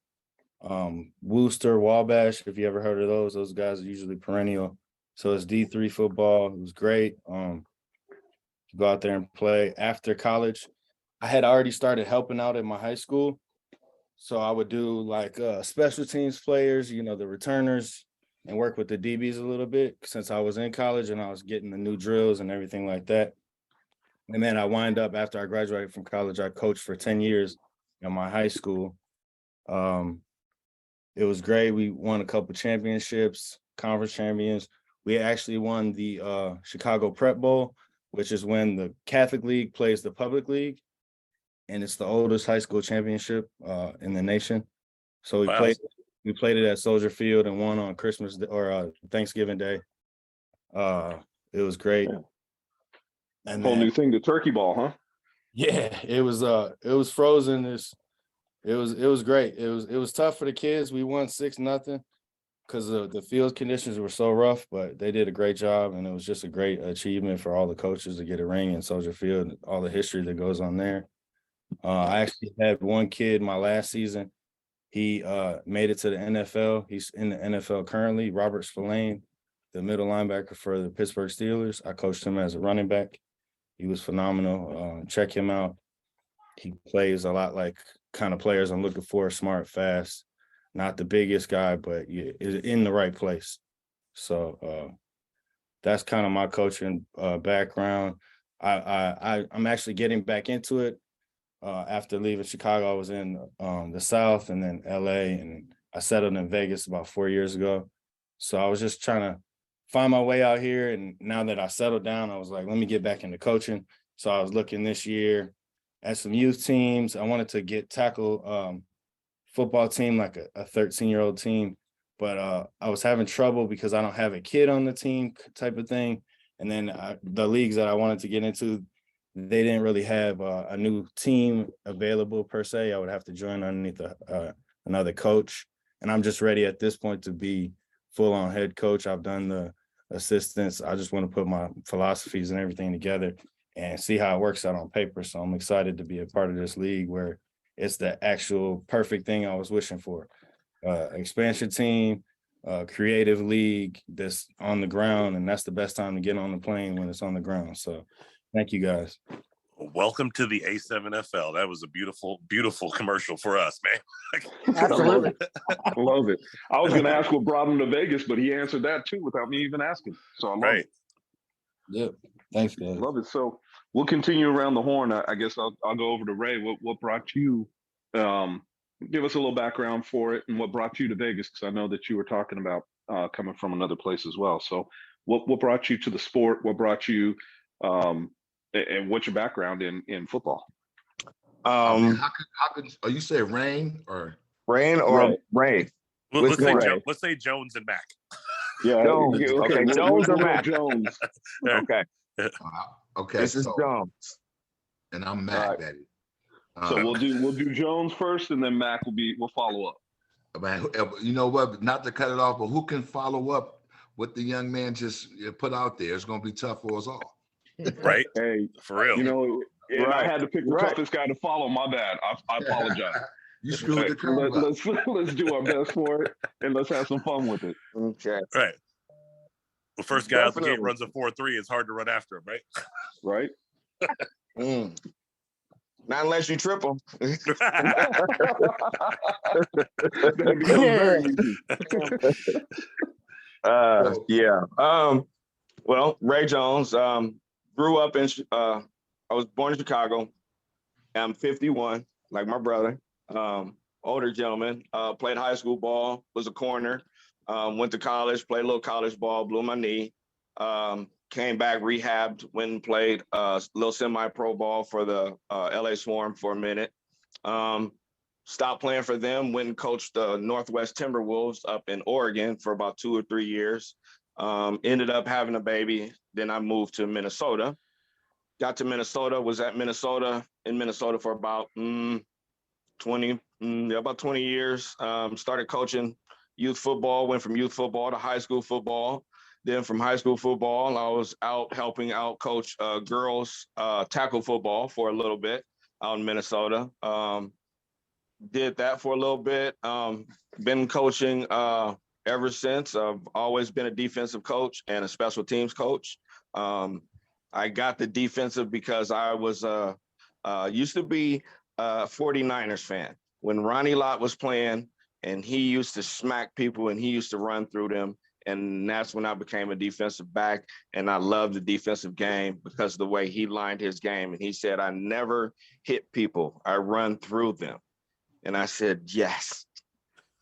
Worcester, Wabash, if you ever heard of those guys are usually perennial. So it's D3 football. It was great. To go out there and play. After college, I had already started helping out at my high school. So I would do like special teams players, you know, the returners, and work with the DBs a little bit since I was in college and I was getting the new drills and everything like that. And then I wind up, after I graduated from college, I coached for 10 years at my high school. It was great. We won a couple championships, conference champions. We actually won the Chicago Prep Bowl, which is when the Catholic League plays the public league. And it's the oldest high school championship in the nation. So we played it at Soldier Field and won on Christmas or Thanksgiving Day. It was great. And whole new thing, the turkey ball, huh? Yeah, it was frozen. It was great. It was tough for the kids. We won 6-0 because the field conditions were so rough, but they did a great job, and it was just a great achievement for all the coaches to get a ring in Soldier Field and all the history that goes on there. I actually had one kid my last season. He made it to the NFL. He's in the NFL currently. Robert Spillane, the middle linebacker for the Pittsburgh Steelers. I coached him as a running back. He was phenomenal. Check him out. He plays a lot like kind of players I'm looking for, smart, fast, not the biggest guy, but is in the right place. So that's kind of my coaching background. I'm actually getting back into it. After leaving Chicago, I was in the South and then LA, and I settled in Vegas about 4 years ago. So I was just trying to find my way out here. And now that I settled down, I was like, let me get back into coaching. So I was looking this year at some youth teams. I wanted to tackle football team, like a 13-year-old team. But I was having trouble because I don't have a kid on the team type of thing. And then the leagues that I wanted to get into, they didn't really have a new team available per se. I would have to join underneath another coach. And I'm just ready at this point to be full-on head coach. I've done the assistants. I just want to put my philosophies and everything together and see how it works out on paper. So I'm excited to be a part of this league where it's the actual perfect thing I was wishing for. Expansion team, creative league that's on the ground, and that's the best time to get on the plane when it's on the ground. So thank you, guys. Welcome to the A7FL. That was a beautiful, beautiful commercial for us, man. Absolutely. I love it. I was going to ask what brought him to Vegas, but he answered that too without me even asking. So I love it. Yep. Thanks, guys. Love it. So we'll continue around the horn. I guess I'll go over to Ray. What brought you? Give us a little background for it and what brought you to Vegas, because I know that you were talking about coming from another place as well. So what brought you to the sport? What brought you? And what's your background in football? I mean, how could you say Rain or Ray? Let's say Jones and Mack. Yeah. Jones. Okay, Jones or we'll Mack? Jones. Okay. okay. This is Jones. And I'm Mack, Right. Betty. So we'll do Jones first, and then Mack will follow up. Man, you know what? Not to cut it off, but who can follow up what the young man just put out there? It's going to be tough for us all. Right? Hey, For real. you know, and I had to pick the toughest guy to follow. My bad. I apologize. You screwed the curve up. Let's do our best for it, and let's have some fun with it. Okay. Right. The first guy out the gate runs a 4.3. It's hard to run after him, right? Right. Not unless you triple. Then it becomes very easy. Well, Ray Jones. Grew up in. I was born in Chicago. I'm 51, like my brother. Older gentleman. Played high school ball. Was a corner. Went to college. Played a little college ball. Blew my knee. Came back, rehabbed, went and played a little semi-pro ball for the LA Swarm for a minute. Stopped playing for them, went and coached the Northwest Timberwolves up in Oregon for about 2 or 3 years. Ended up having a baby. Then I moved to Minnesota. Got to Minnesota, was in Minnesota for about 20 years. Started coaching youth football, went from youth football to high school football. Then from high school football, I was out helping out coach girls tackle football for a little bit out in Minnesota. Did that for a little bit. Been coaching ever since. I've always been a defensive coach and a special teams coach. I got the defensive because I was used to be a 49ers fan. When Ronnie Lott was playing and he used to smack people and he used to run through them. And that's when I became a defensive back. And I loved the defensive game because of the way he lined his game. And he said, I never hit people. I run through them. And I said, yes,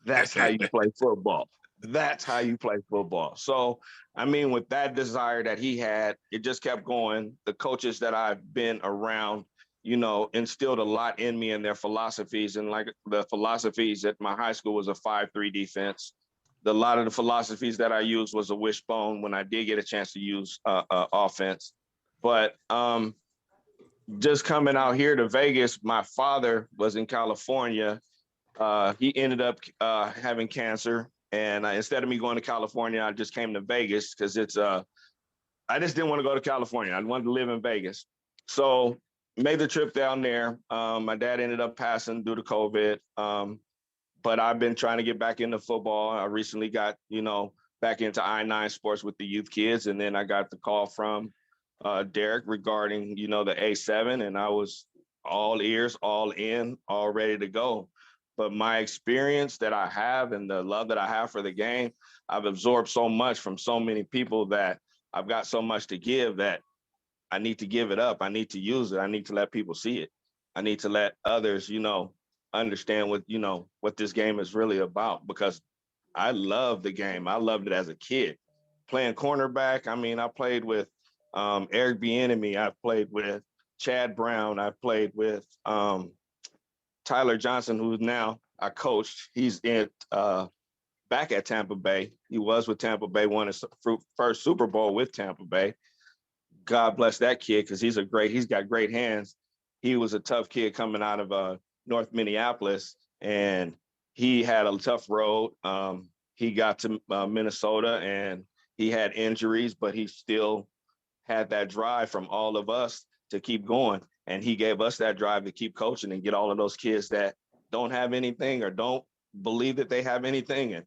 that's how you play football. That's how you play football. So, I mean, with that desire that he had, it just kept going. The coaches that I've been around, you know, instilled a lot in me and their philosophies. And like the philosophies at my high school was a 5-3 defense. A lot of the philosophies that I used was a wishbone when I did get a chance to use offense. But just coming out here to Vegas, my father was in California. He ended up having cancer. And instead of me going to California, I just came to Vegas because I just didn't want to go to California. I wanted to live in Vegas. So made the trip down there. My dad ended up passing due to COVID. but I've been trying to get back into football. I recently got, back into I-9 sports with the youth kids. And then I got the call from Derek regarding, the A7, and I was all ears, all in, all ready to go. But my experience that I have and the love that I have for the game, I've absorbed so much from so many people that I've got so much to give that I need to give it up. I need to use it. I need to let people see it. I need to let others, understand what this game is really about, because I love the game. I loved it as a kid. Playing cornerback, I played with Eric Bieniemy. I've played with Chad Brown. I've played with Tyler Johnson, who's now I coached. He's back at Tampa Bay. He was with Tampa Bay, won his first Super Bowl with Tampa Bay. God bless that kid, because he's got great hands. He was a tough kid coming out of North Minneapolis, and he had a tough road. He got to Minnesota, and he had injuries, but he still had that drive from all of us to keep going. And he gave us that drive to keep coaching and get all of those kids that don't have anything or don't believe that they have anything. And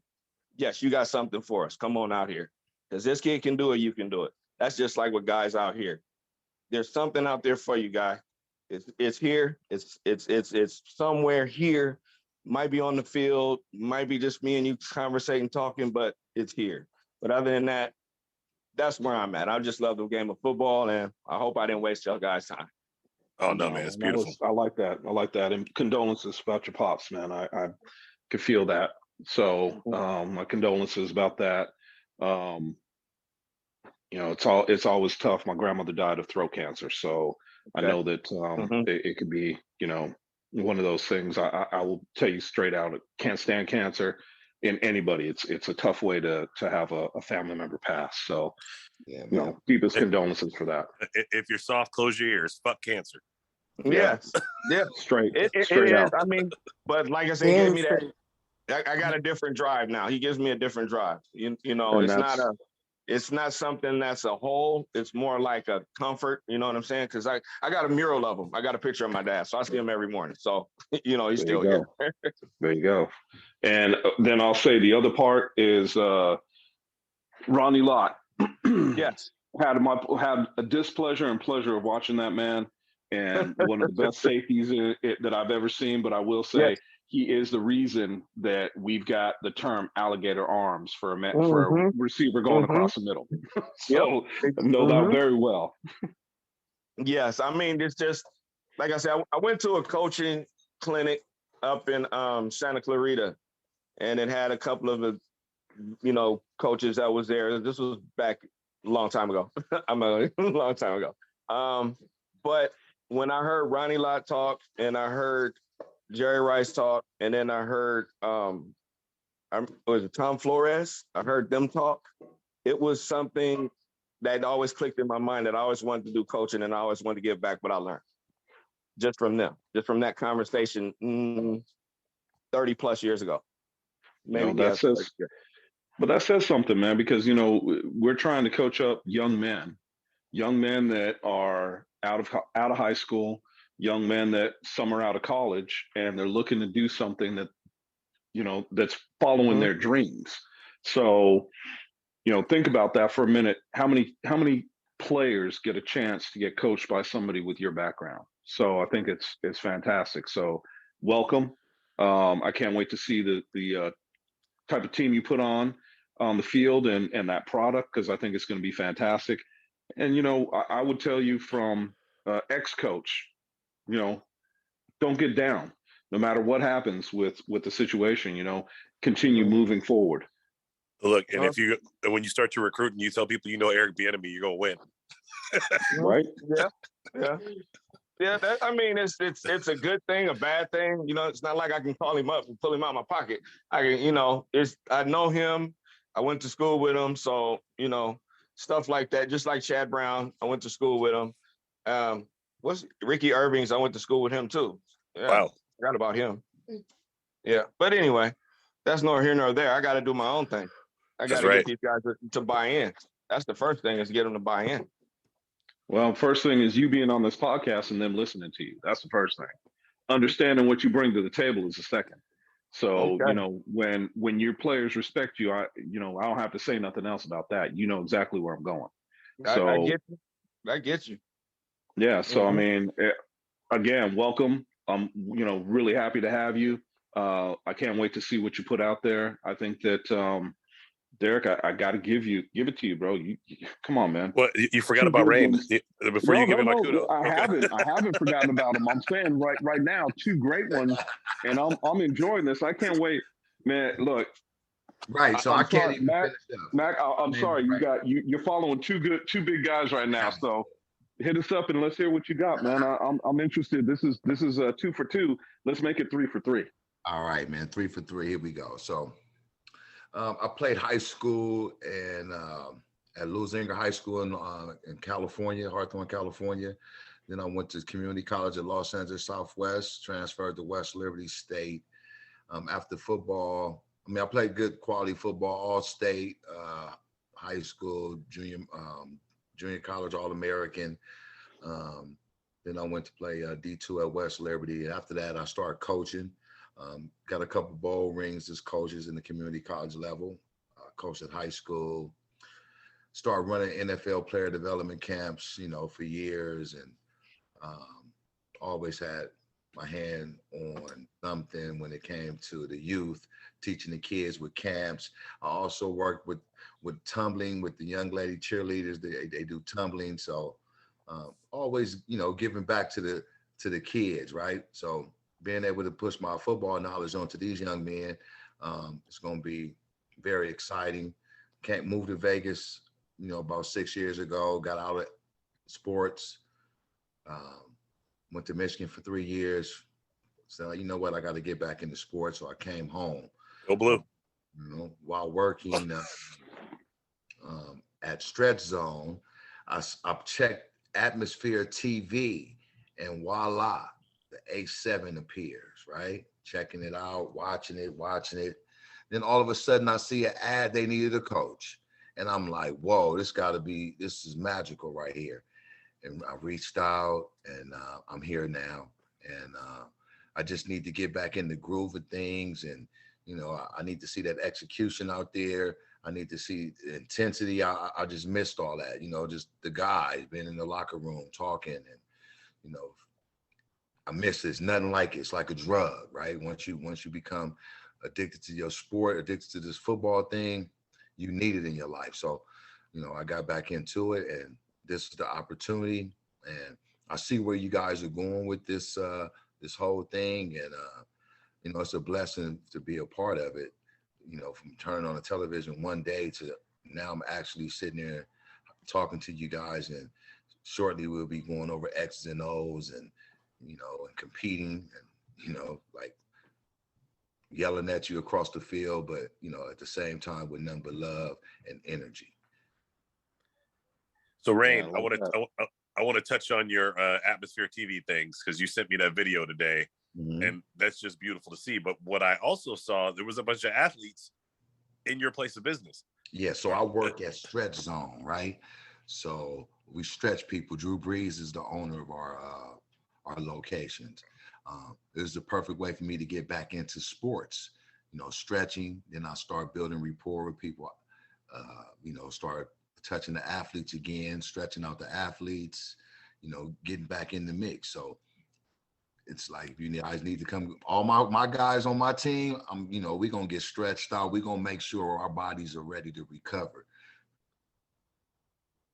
yes, you got something for us. Come on out here, because this kid can do it. You can do it. That's just like with guys out here. There's something out there for you, guy. It's here. It's somewhere here. Might be on the field. Might be just me and you conversating, talking, but it's here. But other than that, that's where I'm at. I just love the game of football, and I hope I didn't waste y'all guys' time. Oh no, man, it's beautiful. I like that. I like that. And condolences about your pops, man. I could feel that. So my condolences about that. It's always tough. My grandmother died of throat cancer, so I know that it could be, one of those things. I will tell you straight out, I can't stand cancer in anybody. It's a tough way to have a family member pass. So, deepest condolences for that. If you're soft, close your ears. Fuck cancer. Yes. Yeah. Straight It out. is. But like I said, he gave me that. I got a different drive now. He gives me a different drive. It's not something that's a hole. It's more like a comfort. You know what I'm saying? Because I got a mural of him. I got a picture of my dad, so I see him every morning. So he's still here. There you go. And then I'll say the other part is Ronnie Lott. Yes. Had a displeasure and pleasure of watching that man, and one of the best safeties that I've ever seen. But I will say, yes, he is the reason that we've got the term alligator arms for a receiver going across the middle. So I know that very well. Yes. It's just, like I said, I went to a coaching clinic up in Santa Clarita, and it had a couple of, coaches that was there. This was back a long time ago. A long time ago. But when I heard Ronnie Lott talk, and I heard Jerry Rice talk, and then I heard was it Tom Flores? I heard them talk. It was something that always clicked in my mind, that I always wanted to do coaching, and I always wanted to give back what I learned just from them, just from that conversation 30 plus years ago. Maybe but that says something, man, because we're trying to coach up young men that are out of high school, young men that some are out of college, and they're looking to do something that, that's following their dreams. So, think about that for a minute. How many players get a chance to get coached by somebody with your background? So I think it's fantastic. So welcome. I can't wait to see the type of team you put on the field and that product, because I think it's going to be fantastic. And, I would tell you from ex-coach, don't get down. No matter what happens with the situation, continue moving forward. Look, and when you start to recruit and you tell people Eric Bieniemy, you're gonna win. Right? Yeah. It's a good thing, a bad thing. It's not like I can call him up and pull him out of my pocket. I know him. I went to school with him, so stuff like that. Just like Chad Brown, I went to school with him. What's Ricky Irving's? I went to school with him too. Yeah, wow, forgot about him. Yeah, but anyway, that's nor here nor there. I got to do my own thing. I got to get these guys to buy in. That's the first thing, is get them to buy in. Well, first thing is you being on this podcast and them listening to you. That's the first thing. Understanding what you bring to the table is the second. So, Okay. when your players respect you, I don't have to say nothing else about that. You know exactly where I'm going. I So, get you. I get you. yeah. So, I Mhm. mean, again, welcome. I'm, really happy to have you. I can't wait to see what you put out there. I think that, Derek, I got to give it to you, bro. You come on, man. Well, you forgot Two about good Rain ones. before you give me my No. kudos. I Okay. haven't forgotten about them. I'm saying right now, two great ones, and I'm enjoying this. I can't wait, man. Look, Right. So I I'm can't sorry, even Mac. finish up. Mac, I'm Name sorry. is right. You're following two big guys right now. So hit us up and let's hear what you got, man. I'm interested. This is 2 for 2. Let's make it 3 for 3. All right, man. 3 for 3. Here we go. So I played high school at Lusinger High School in California, Hawthorne, California. Then I went to community college at Los Angeles Southwest, transferred to West Liberty State. After football, I played good quality football, all state, high school, junior college, All-American. Then I went to play D2 at West Liberty. And after that, I started coaching. Got a couple bowl rings as coaches in the community college level. Coached at high school. Started running NFL player development camps, for years, and always had my hand on something when it came to the youth, teaching the kids with camps. I also worked with tumbling with the young lady cheerleaders. They do tumbling, so always giving back to the kids, right? So being able to push my football knowledge onto these young men, it's going to be very exciting. Can't move to Vegas, about 6 years ago. Got out of sports. Went to Michigan for 3 years. So you know what? I got to get back into sports. So I came home. Go Blue. While working at Stretch Zone, I checked Atmosphere TV, and voila, the A7 appears, right? Checking it out, watching it. Then all of a sudden I see an ad, they needed a coach. And I'm like, whoa, this is magical right here. And I reached out, and I'm here now. And I just need to get back in the groove of things. And, I need to see that execution out there. I need to see the intensity. I just missed all that, just the guys being in the locker room talking. And, I miss it. It's nothing like it. It's like a drug, right? Once you become addicted to your sport, addicted to this football thing, you need it in your life. So, I got back into it, and this is the opportunity. And I see where you guys are going with this whole thing. And, it's a blessing to be a part of it, from turning on the television one day to now I'm actually sitting there talking to you guys, and shortly we'll be going over X's and O's and, and competing and, like yelling at you across the field, but, at the same time with nothing but love and energy. So Rain, Yeah, I want to touch on your Atmosphere TV things, because you sent me that video today. Mm-hmm. And that's just beautiful to see. But what I also saw, there was a bunch of athletes in your place of business. Yeah, so I work at Stretch Zone, right? So we stretch people. Drew Brees is the owner of our locations. It was the perfect way for me to get back into sports, stretching. Then I start building rapport with people, start touching the athletes again, stretching out the athletes, getting back in the mix. So it's like, you guys need to come. All my guys on my team, we're going to get stretched out. We're going to make sure our bodies are ready to recover.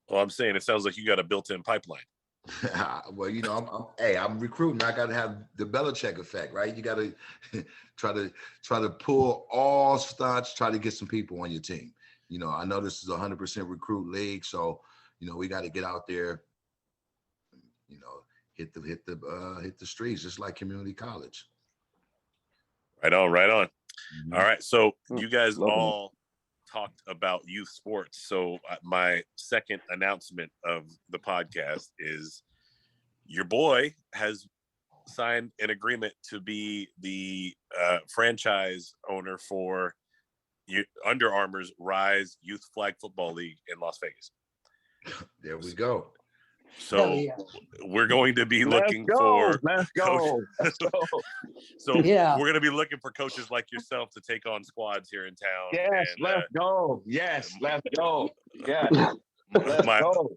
Well, I'm saying it sounds like you got a built-in pipeline. Well, I'm recruiting. I got to have the Belichick effect, right? You got to try to pull all stunts, try to get some people on your team. I know this is a 100% recruit league, so we got to get out there. Hit the streets just like community college. Right on. Mm-hmm. All right, so you guys Loving all talked about youth sports. So my second announcement of the podcast is your boy has signed an agreement to be the franchise owner for Under Armour's Rise Youth Flag Football League in Las Vegas. There we go. So yeah. we're going to be Let's looking go. for Let's go. Let's go. So Yeah. we're going to be looking for coaches like yourself to take on squads here in town. Yes, And, let's go. Yes, let's go. Yes, let's my go.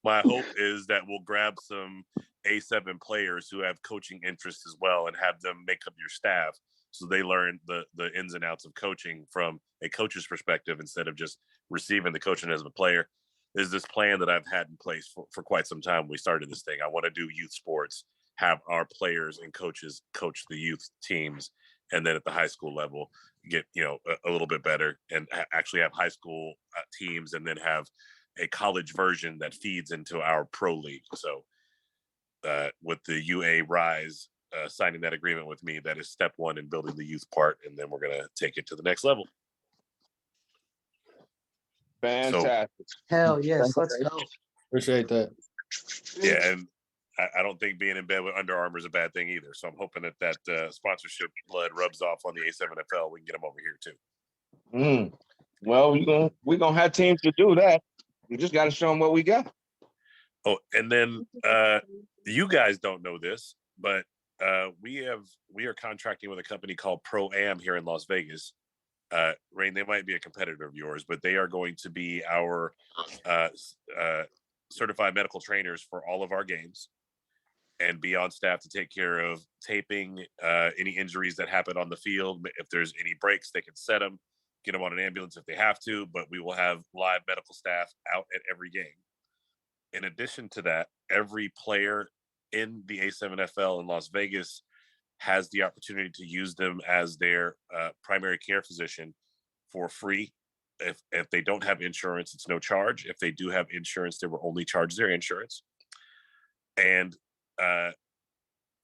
my hope is that we'll grab some A7 players who have coaching interests as well and have them make up your staff so they learn the ins and outs of coaching from a coach's perspective instead of just receiving the coaching as a player. There's this plan that I've had in place for quite some time when we started this thing. I want to do youth sports, have our players and coaches coach the youth teams, and then at the high school level get a little bit better and actually have high school teams, and then have a college version that feeds into our pro league. So with the UA Rise signing that agreement with me, that is step one in building the youth part, and then we're going to take it to the next level. Fantastic. Hell yes, let's go. Appreciate that. Yeah, and I don't think being in bed with Under Armour is a bad thing either. So I'm hoping that sponsorship blood rubs off on the A7FL. We can get them over here too. Well, we're gonna have teams to do that. We just got to show them what we got. Oh, and then you guys don't know this, but we are contracting with a company called Pro Am here in Las Vegas. Rain, they might be a competitor of yours, but they are going to be our certified medical trainers for all of our games and be on staff to take care of taping any injuries that happen on the field. If there's any breaks, they can set them, get them on an ambulance if they have to, but we will have live medical staff out at every game. In addition to that, every player in the A7FL in Las Vegas has the opportunity to use them as their primary care physician for free. If they don't have insurance, it's no charge. If they do have insurance, they will only charge their insurance. And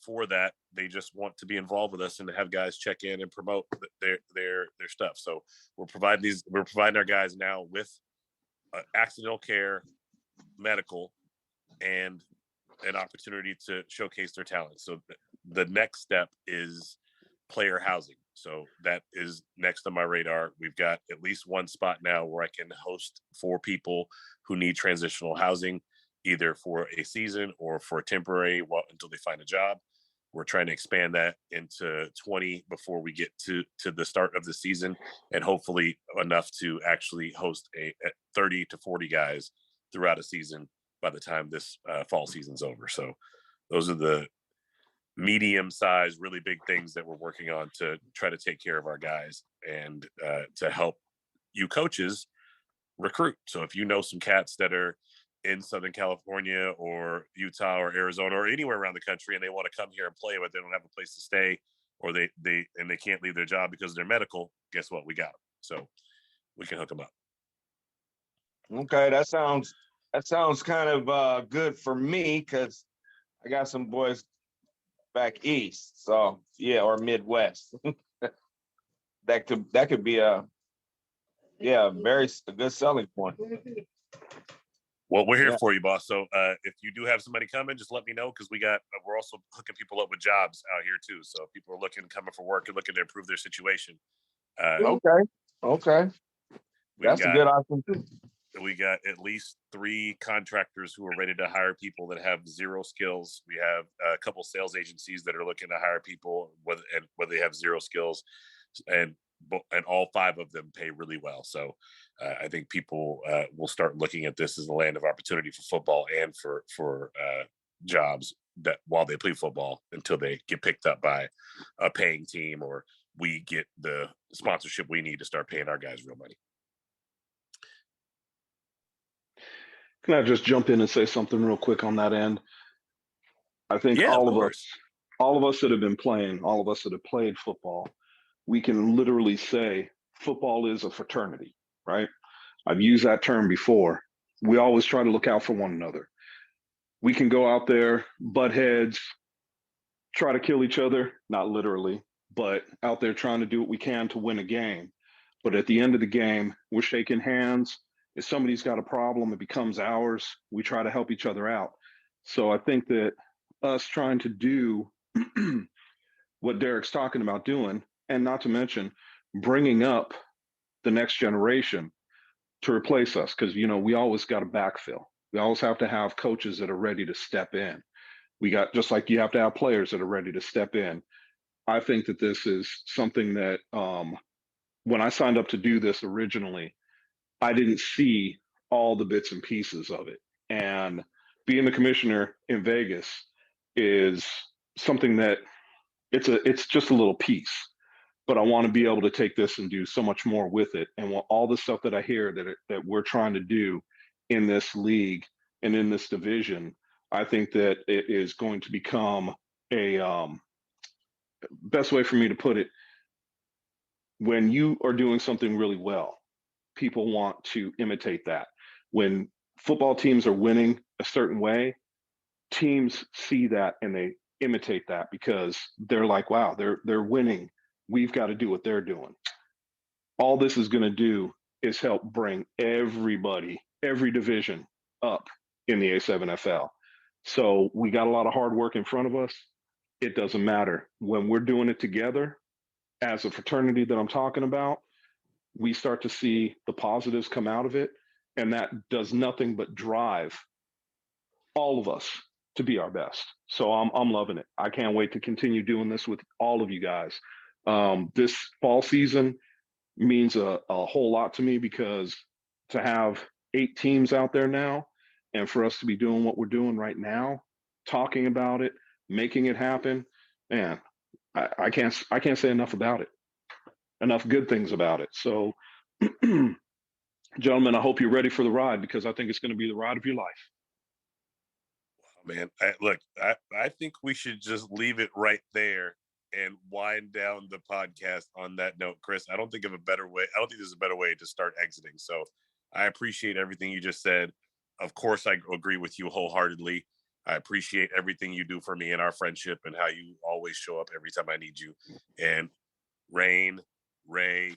for that, they just want to be involved with us and to have guys check in and promote their stuff. So we're providing our guys now with accidental care, medical, and an opportunity to showcase their talent. So the next step is player housing. So that is next on my radar. We've got at least one spot now where I can host 4 people who need transitional housing, either for a season or for a temporary until they find a job. We're trying to expand that into 20 before we get to the start of the season, and hopefully enough to actually host a 30 to 40 guys throughout a season by the time this fall season's over. So those are the medium-sized, really big things that we're working on to try to take care of our guys and to help you coaches recruit. So if you know some cats that are in Southern California or Utah or Arizona or anywhere around the country and they want to come here and play, but they don't have a place to stay, or they can't leave their job because they're medical, guess what? We got them. So we can hook them up. Okay, that sounds kind of good for me because I got some boys back east, so yeah, or Midwest. that could be a good selling point. Well, we're here for you, boss. So if you do have somebody coming, just let me know, because we're also hooking people up with jobs out here too. So if people are coming for work and looking to improve their situation. Okay. That's a good option too. We got at least 3 contractors who are ready to hire people that have 0 skills. We have a couple sales agencies that are looking to hire people whether they have 0 skills, and all 5 of them pay really well. So I think people will start looking at this as a land of opportunity for football and for jobs that while they play football until they get picked up by a paying team, or we get the sponsorship we need to start paying our guys real money. Can I just jump in and say something real quick on that end? I think all of us that have been playing, all of us that have played football, we can literally say football is a fraternity, right? I've used that term before. We always try to look out for one another. We can go out there, butt heads, try to kill each other, not literally, but out there trying to do what we can to win a game. But at the end of the game, we're shaking hands. If somebody's got a problem, it becomes ours. We try to help each other out. So I think that us trying to do what Derek's talking about doing, and not to mention bringing up the next generation to replace us, because, we always got to backfill. We always have to have coaches that are ready to step in. We got, just like you have to have players that are ready to step in. I think that this is something that when I signed up to do this originally, I didn't see all the bits and pieces of it. And being the commissioner in Vegas is something that it's just a little piece, but I want to be able to take this and do so much more with it. And all the stuff that I hear that we're trying to do in this league and in this division, I think that it is going to become a best way for me to put it. When you are doing something really well, people want to imitate that. When football teams are winning a certain way, teams see that and they imitate that because they're like, wow, they're winning. We've got to do what they're doing. All this is going to do is help bring everybody, every division up in the A7FL. So we got a lot of hard work in front of us. It doesn't matter. When we're doing it together as a fraternity that I'm talking about, we start to see the positives come out of it. And that does nothing but drive all of us to be our best. So I'm loving it. I can't wait to continue doing this with all of you guys. This fall season means a whole lot to me because to have 8 teams out there now and for us to be doing what we're doing right now, talking about it, making it happen, man, I can't say enough about it. Enough good things about it. So gentlemen, I hope you're ready for the ride because I think it's going to be the ride of your life. Man, I think we should just leave it right there and wind down the podcast on that note. Chris, I don't think there's a better way to start exiting. So I appreciate everything you just said. Of course, I agree with you wholeheartedly. I appreciate everything you do for me and our friendship and how you always show up every time I need you. And Rain, Ray,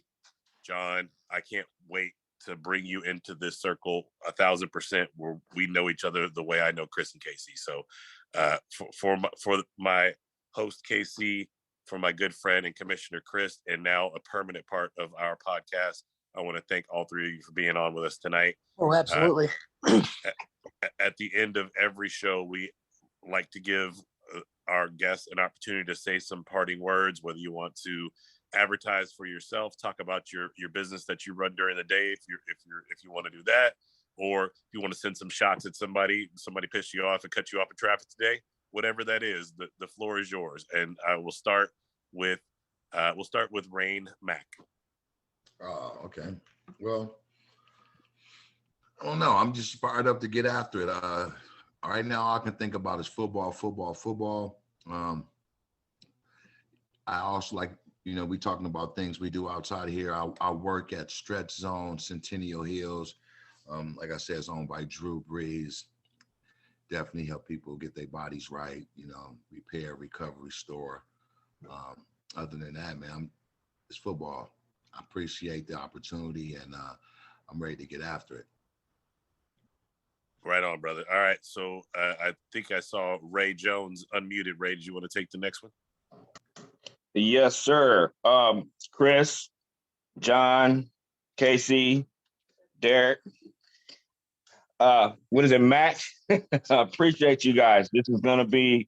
John, I can't wait to bring you into this circle 1,000% where we know each other the way I know Chris and Casey. So for my host Casey, for my good friend and Commissioner Chris, and now a permanent part of our podcast, I want to thank all 3 of you for being on with us tonight. Oh, absolutely. At the end of every show, we like to give our guests an opportunity to say some parting words, whether you want to advertise for yourself, talk about your business that you run during the day if you want to do that, or if you want to send some shots at somebody pissed you off and cut you off in traffic today, whatever that is, the floor is yours. And I will start with Rain Mack. Oh, okay. Well, I don't know. I'm just fired up to get after it. Right now, all I can think about is football. I also like, we talking about things we do outside here. I work at Stretch Zone, Centennial Hills. Like I said, it's owned by Drew Brees. Definitely help people get their bodies right, repair, recovery store. Other than that, man, it's football. I appreciate the opportunity and I'm ready to get after it. Right on, brother. All right. So I think I saw Ray Jones unmuted. Ray, do you want to take the next one? Yes, sir. Chris, John, Casey, Derek. What is it, Matt? I appreciate you guys. This is going to be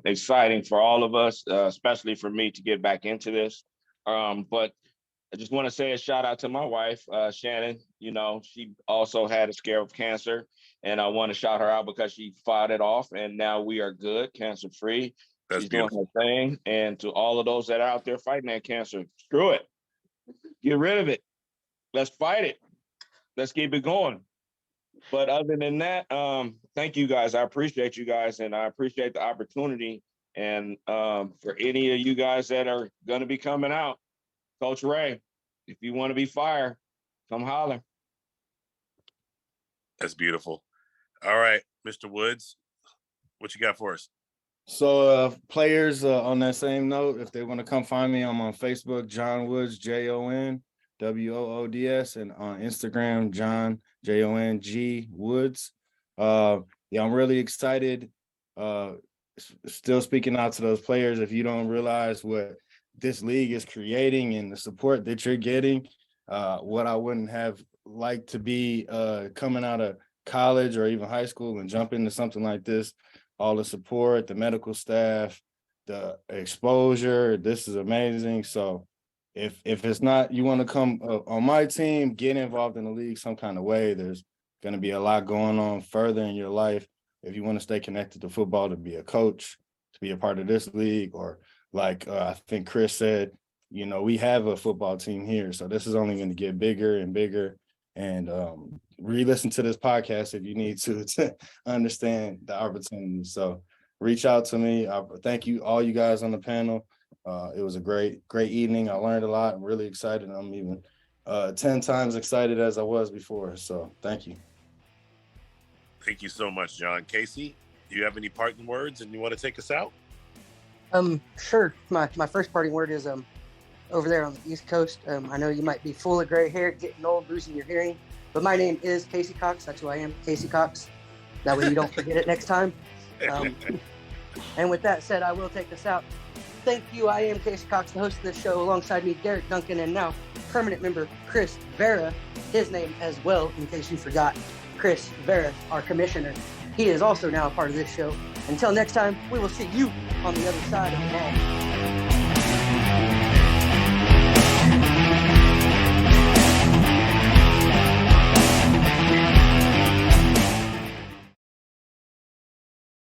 exciting for all of us, especially for me to get back into this. But I just want to say a shout out to my wife, Shannon. She also had a scare of cancer, and I want to shout her out because she fought it off, and now we are good, cancer free. She's doing her thing. And to all of those that are out there fighting that cancer, screw it. Get rid of it. Let's fight it. Let's keep it going. But other than that, thank you guys. I appreciate you guys, and I appreciate the opportunity. And for any of you guys that are going to be coming out, Coach Ray, if you want to be fire, come holler. That's beautiful. All right, Mr. Woods, what you got for us? So players on that same note, if they want to come find me, I'm on Facebook, John Woods, JON WOODS, and on Instagram, John JONG Woods. I'm really excited. Still speaking out to those players. If you don't realize what this league is creating and the support that you're getting, what I wouldn't have liked to be coming out of college or even high school and jump into something like this, all the support, the medical staff, the exposure, this is amazing. So if it's not, you want to come on my team, get involved in the league some kind of way. There's going to be a lot going on further in your life. If you want to stay connected to football, to be a coach, to be a part of this league, or like I think Chris said, you know, we have a football team here. So this is only going to get bigger and bigger. And re-listen to this podcast if you need to understand the opportunity. So reach out to me. Thank you, all you guys on the panel. It was a great evening. I learned a lot. I'm really excited. I'm even 10 times excited as I was before. So thank you. Thank you so much, John. Casey, do you have any parting words and you want to take us out? Sure. My first parting word is over there on the East Coast. I know you might be full of gray hair, getting old, losing your hearing, but my name is Casey Cox. That's who I am, Casey Cox. That way you don't forget it next time. And with that said, I will take us out. Thank you. I am Casey Cox, the host of this show, alongside me, Derek Duncan, and now permanent member Chris Vera, his name as well, in case you forgot. Chris Vera, our commissioner. He is also now a part of this show. Until next time, we will see you on the other side of the ball.